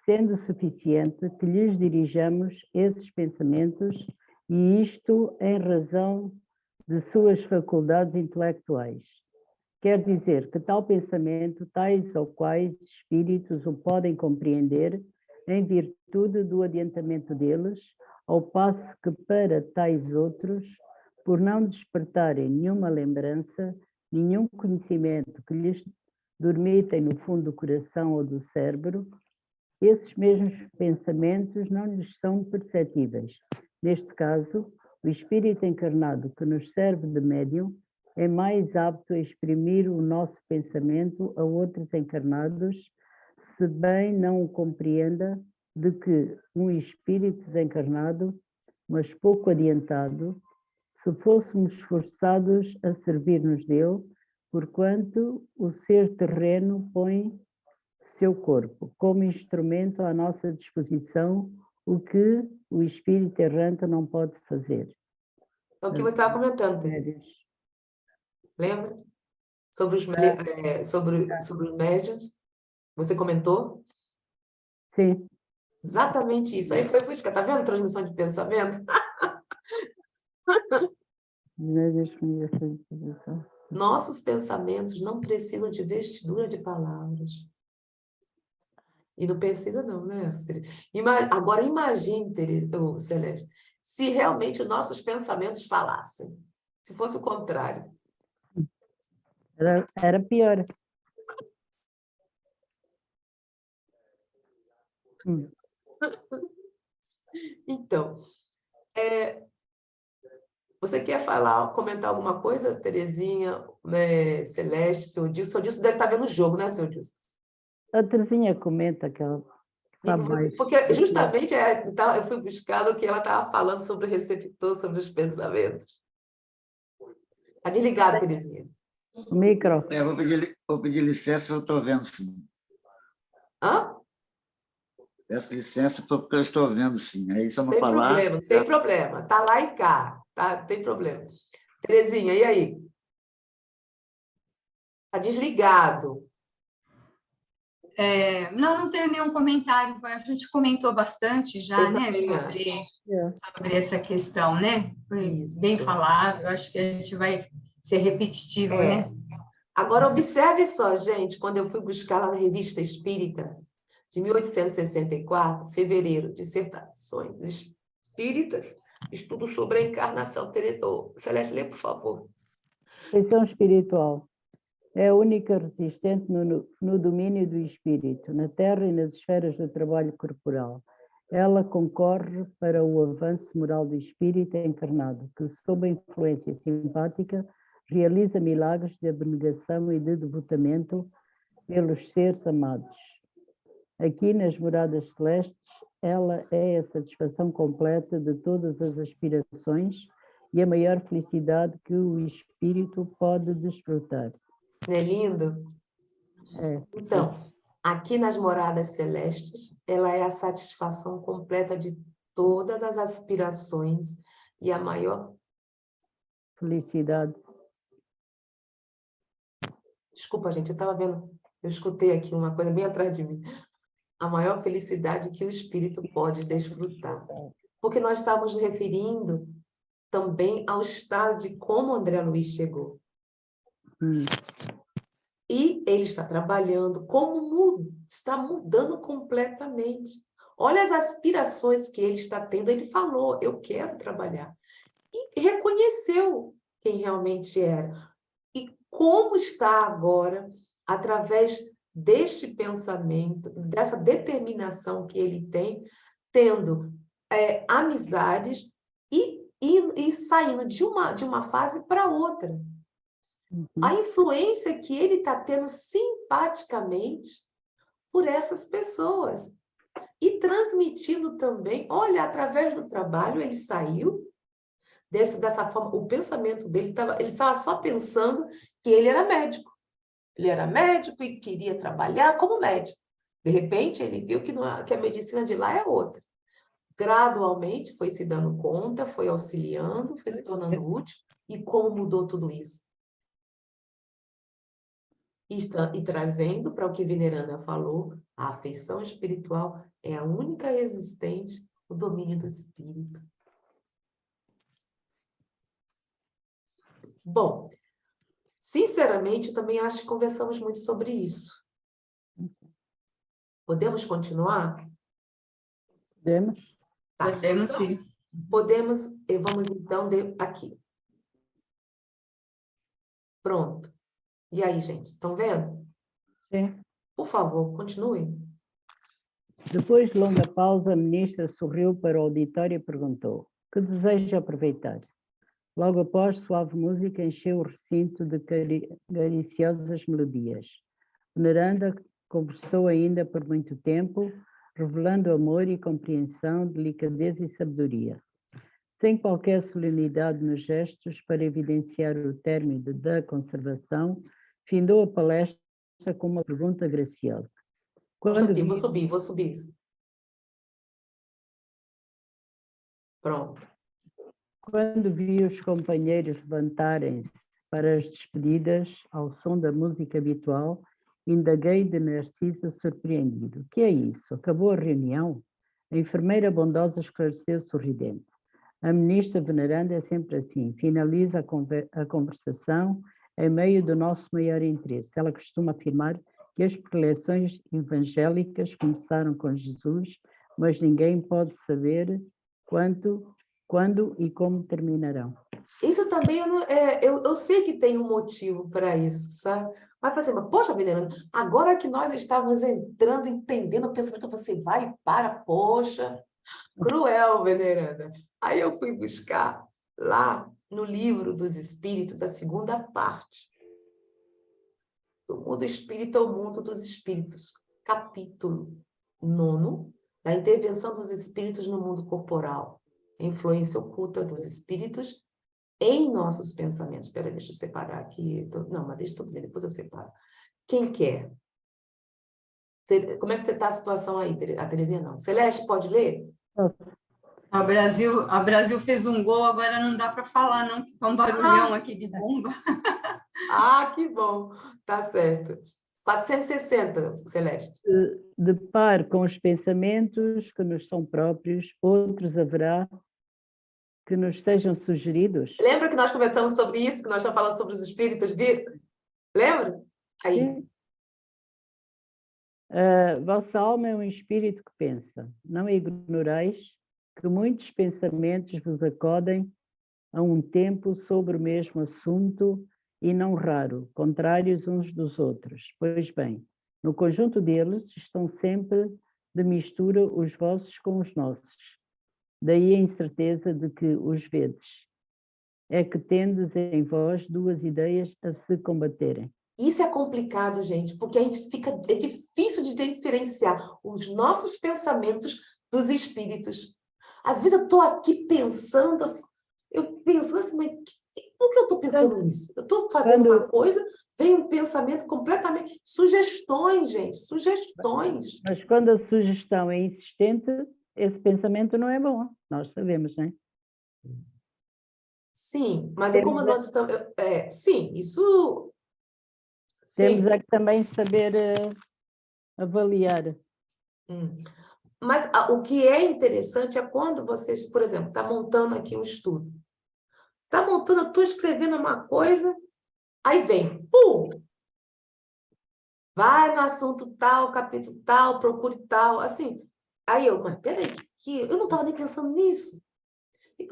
sendo suficiente que lhes dirijamos esses pensamentos, e isto em razão de suas faculdades intelectuais. Quer dizer que tal pensamento, tais ou quais espíritos o podem compreender em virtude do adiantamento deles, ao passo que para tais outros, por não despertarem nenhuma lembrança, nenhum conhecimento que lhes dormitem no fundo do coração ou do cérebro, esses mesmos pensamentos não lhes são perceptíveis. Neste caso, o espírito encarnado que nos serve de médium é mais apto a exprimir o nosso pensamento a outros encarnados, se bem não o compreenda de que um espírito desencarnado, mas pouco adiantado, se fôssemos forçados a servir-nos dele, porquanto o ser terreno põe seu corpo como instrumento à nossa disposição, o que o espírito errante não pode fazer. É o que você estava comentando, Teresa. Lembra? Sobre os médiuns. Você comentou? Sim. Exatamente isso. Aí foi buscar, tá vendo? Transmissão de pensamento. Nossos pensamentos não precisam de vestidura de palavras. E não precisa não, né? Agora imagine, Celeste, se realmente os nossos pensamentos falassem. Se fosse o contrário. Era pior. Então, Você quer comentar alguma coisa, Terezinha, Celeste, seu Dilson? Seu Dilson deve estar vendo o jogo, né, seu Dilson? A Terezinha comenta que ela sabe mais. Porque justamente eu fui buscar o que ela estava falando sobre o receptor, sobre os pensamentos. Está desligado, Terezinha. O micro. Vou pedir licença, eu estou vendo, sim. Hã? Peço licença porque eu estou vendo, sim. Aí, se eu não Tem falar... problema, não tem problema. Está lá e cá, tá? Não tem problema. Terezinha, e aí? Está desligado. Não tenho nenhum comentário. A gente comentou bastante já, Eu né, também acho. sobre essa questão, né? Foi Isso. bem falado. Acho que a gente vai ser repetitivo, né? Agora, observe só, gente, quando eu fui buscar lá na Revista Espírita, de 1864, fevereiro, dissertações espíritas, estudo sobre a encarnação. Celeste, lê, por favor. Perfeição espiritual. É a única resistente no domínio do espírito, na terra e nas esferas do trabalho corporal. Ela concorre para o avanço moral do espírito encarnado, que, sob a influência simpática, realiza milagres de abnegação e de devotamento pelos seres amados. Aqui, nas moradas celestes, ela é a satisfação completa de todas as aspirações e a maior felicidade que o espírito pode desfrutar. Não é lindo? Então, aqui nas moradas celestes, ela é a satisfação completa de todas as aspirações e a maior felicidade. Desculpa, gente, eu escutei aqui uma coisa bem atrás de mim. A maior felicidade que o espírito pode desfrutar. Porque nós estamos nos referindo também ao estado de como André Luiz chegou. E ele está trabalhando, está mudando completamente. Olha as aspirações que ele está tendo. Ele falou, eu quero trabalhar. E reconheceu quem realmente era. E como está agora, através deste pensamento, dessa determinação que ele tem, tendo amizades e saindo de uma fase para outra. A influência que ele está tendo simpaticamente por essas pessoas. E transmitindo também, olha, através do trabalho, ele saiu dessa forma, o pensamento dele ele estava só pensando que ele era médico. Ele era médico e queria trabalhar como médico. De repente, ele viu que a medicina de lá é outra. Gradualmente, foi se dando conta, foi auxiliando, foi se tornando útil. E como mudou tudo isso? E trazendo para o que Veneranda falou, a afeição espiritual é a única existente no domínio do espírito. Bom, sinceramente, eu também acho que conversamos muito sobre isso. Podemos continuar? Podemos? Tá. Podemos, sim. Podemos, vamos então aqui. Pronto. E aí, gente, estão vendo? Sim. Por favor, continue. Depois de longa pausa, a ministra sorriu para o auditório e perguntou: que deseja aproveitar? Logo após, suave música encheu o recinto de cariciosas melodias. Veneranda conversou ainda por muito tempo, revelando amor e compreensão, delicadeza e sabedoria. Sem qualquer solenidade nos gestos para evidenciar o término da conservação, findou a palestra com uma pergunta graciosa. Vou subir. Pronto. Quando vi os companheiros levantarem-se para as despedidas ao som da música habitual, indaguei de Narcisa surpreendido. O que é isso? Acabou a reunião? A enfermeira bondosa esclareceu sorridente. A ministra Veneranda é sempre assim, finaliza a conversação em meio do nosso maior interesse. Ela costuma afirmar que as preleções evangélicas começaram com Jesus, mas ninguém pode saber quando e como terminarão. Isso também, eu sei que tem um motivo para isso, sabe? Mas, por exemplo, poxa, Veneranda, agora que nós estávamos entrando, entendendo o pensamento, você vai e para, poxa, cruel, Veneranda. Aí eu fui buscar lá no Livro dos Espíritos, a segunda parte. Do mundo espírita ao mundo dos espíritos. Capítulo 9, da intervenção dos espíritos no mundo corporal. Influência oculta dos espíritos em nossos pensamentos. Espera, deixa eu separar aqui. Não, mas deixa tudo bem, depois eu separo. Quem quer? Como é que você está a situação aí, a Terezinha? Não. Celeste, pode ler? A Brasil fez um gol, agora não dá para falar, não, que está um barulhão aqui de bomba. Ah, que bom. Tá certo. 460, Celeste. De par com os pensamentos que nos são próprios, outros haverá que nos sejam sugeridos? Lembra que nós comentamos sobre isso, que nós já falamos sobre os espíritos? Lembra? Aí. Sim. Vossa alma é um espírito que pensa. Não ignoreis que muitos pensamentos vos acodem a um tempo sobre o mesmo assunto e não raro, contrários uns dos outros. Pois bem, no conjunto deles estão sempre de mistura os vossos com os nossos. Daí a incerteza de que os vedes. É que tendes em vós duas ideias a se combaterem. Isso é complicado, gente, porque a gente é difícil de diferenciar os nossos pensamentos dos espíritos. Às vezes eu estou aqui pensando assim, mas por que eu estou pensando nisso? Eu estou fazendo uma coisa, vem um pensamento completamente... Sugestões, gente, sugestões. Mas quando a sugestão é insistente, esse pensamento não é bom, nós sabemos, não é? Sim, mas como nós estamos... sim, isso... Temos é que também saber avaliar. Mas o que é interessante é quando vocês, por exemplo, está montando aqui um estudo. Está montando, eu estou escrevendo uma coisa, aí vem, vai no assunto tal, capítulo tal, procure tal, assim. Aí mas peraí, eu não estava nem pensando nisso. E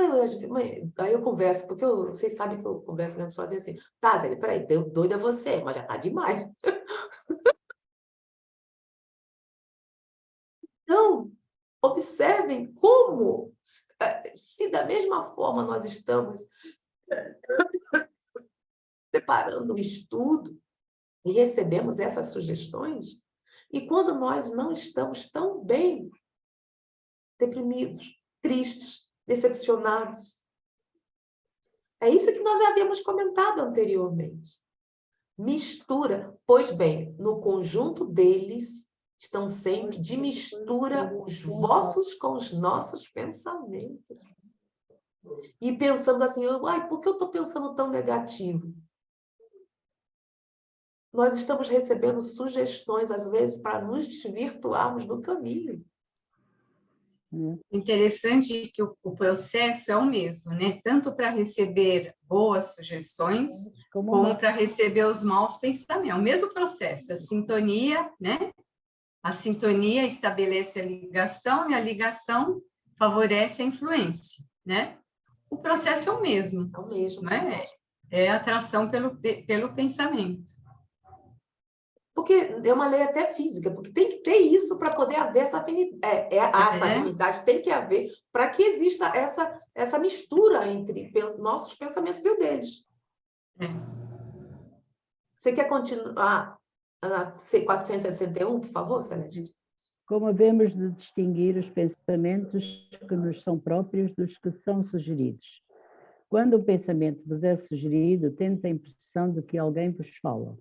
aí eu converso, porque vocês sabem que eu converso mesmo sozinha assim. Tá, Zélia, peraí, doida você, mas já tá demais. Então, observem como, se da mesma forma nós estamos preparando um estudo e recebemos essas sugestões, e quando nós não estamos tão bem, deprimidos, tristes, decepcionados. É isso que nós já havíamos comentado anteriormente. Mistura, pois bem, no conjunto deles estão sempre de mistura os vossos com os nossos pensamentos. E pensando assim, por que eu estou pensando tão negativo? Nós estamos recebendo sugestões, às vezes, para nos desvirtuarmos do caminho. Interessante que o processo é o mesmo, né? Tanto para receber boas sugestões, como para receber os maus pensamentos. É o mesmo processo, a sintonia, né? A sintonia estabelece a ligação e a ligação favorece a influência, né? O processo é o mesmo, né? É a atração pelo pensamento. Porque é uma lei até física, porque tem que ter isso para poder haver essa afinidade. Essa afinidade tem que haver para que exista essa mistura entre nossos pensamentos e o deles. Você quer continuar na 461, por favor, Celeste? Como havemos de distinguir os pensamentos que nos são próprios dos que são sugeridos? Quando o pensamento vos é sugerido, tendes a impressão de que alguém vos fala.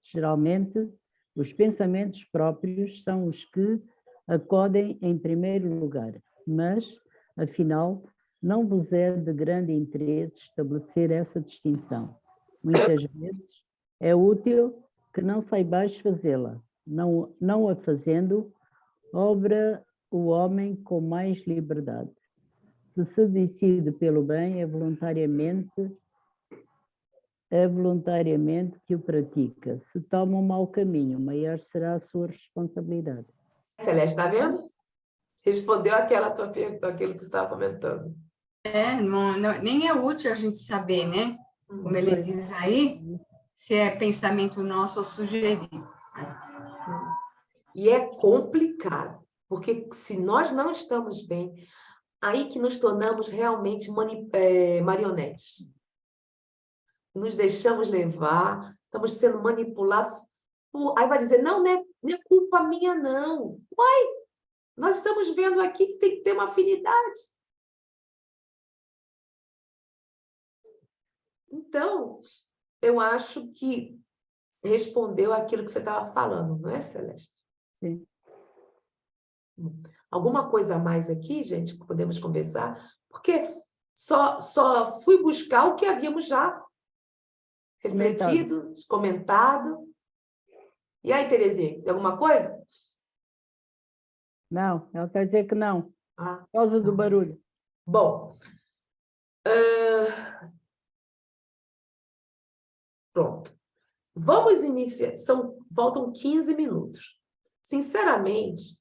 Geralmente, os pensamentos próprios são os que acodem em primeiro lugar, mas, afinal, não vos é de grande interesse estabelecer essa distinção. Muitas vezes é útil que não saibais fazê-la. Não a fazendo, obra o homem com mais liberdade. Se decide pelo bem, é voluntariamente que o pratica. Se toma um mau caminho, maior será a sua responsabilidade. Celeste, está vendo? Respondeu aquela tua pergunta, aquilo que você estava comentando. Nem é útil a gente saber, né? Como ele diz aí, se é pensamento nosso ou sugerido. E é complicado, porque se nós não estamos bem, aí que nos tornamos realmente marionetes. Nos deixamos levar, estamos sendo manipulados. Aí vai dizer, não é culpa minha, não. Uai, nós estamos vendo aqui que tem que ter uma afinidade. Então, eu acho que respondeu aquilo que você estava falando, não é, Celeste? Sim. Alguma coisa a mais aqui, gente, que podemos conversar? Porque só fui buscar o que havíamos já refletido, comentado. E aí, Terezinha, tem alguma coisa? Não, ela quer dizer que não, Ah, por causa do barulho. bom. Pronto. Vamos iniciar. Faltam 15 minutos. Sinceramente,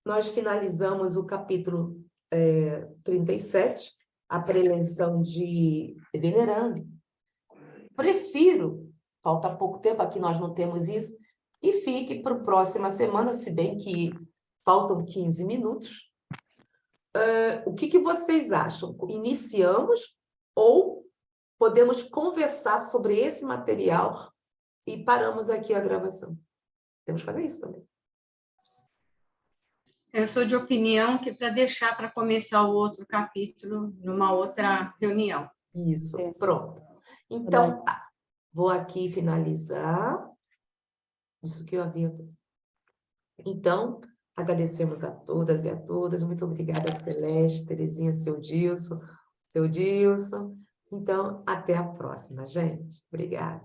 nós finalizamos o capítulo 37, a preeleição de venerando. Prefiro, falta pouco tempo, aqui nós não temos isso, e fique para a próxima semana, se bem que faltam 15 minutos. O que vocês acham? Iniciamos ou podemos conversar sobre esse material e paramos aqui a gravação? Temos que fazer isso também. Eu sou de opinião que para deixar para começar o outro capítulo numa outra reunião. Isso, pronto. Então, tá. Vou aqui finalizar. Isso que eu havia... Então, agradecemos a todas e a todas. Muito obrigada, Celeste, Terezinha, seu Dilson. Então, até a próxima, gente. Obrigada.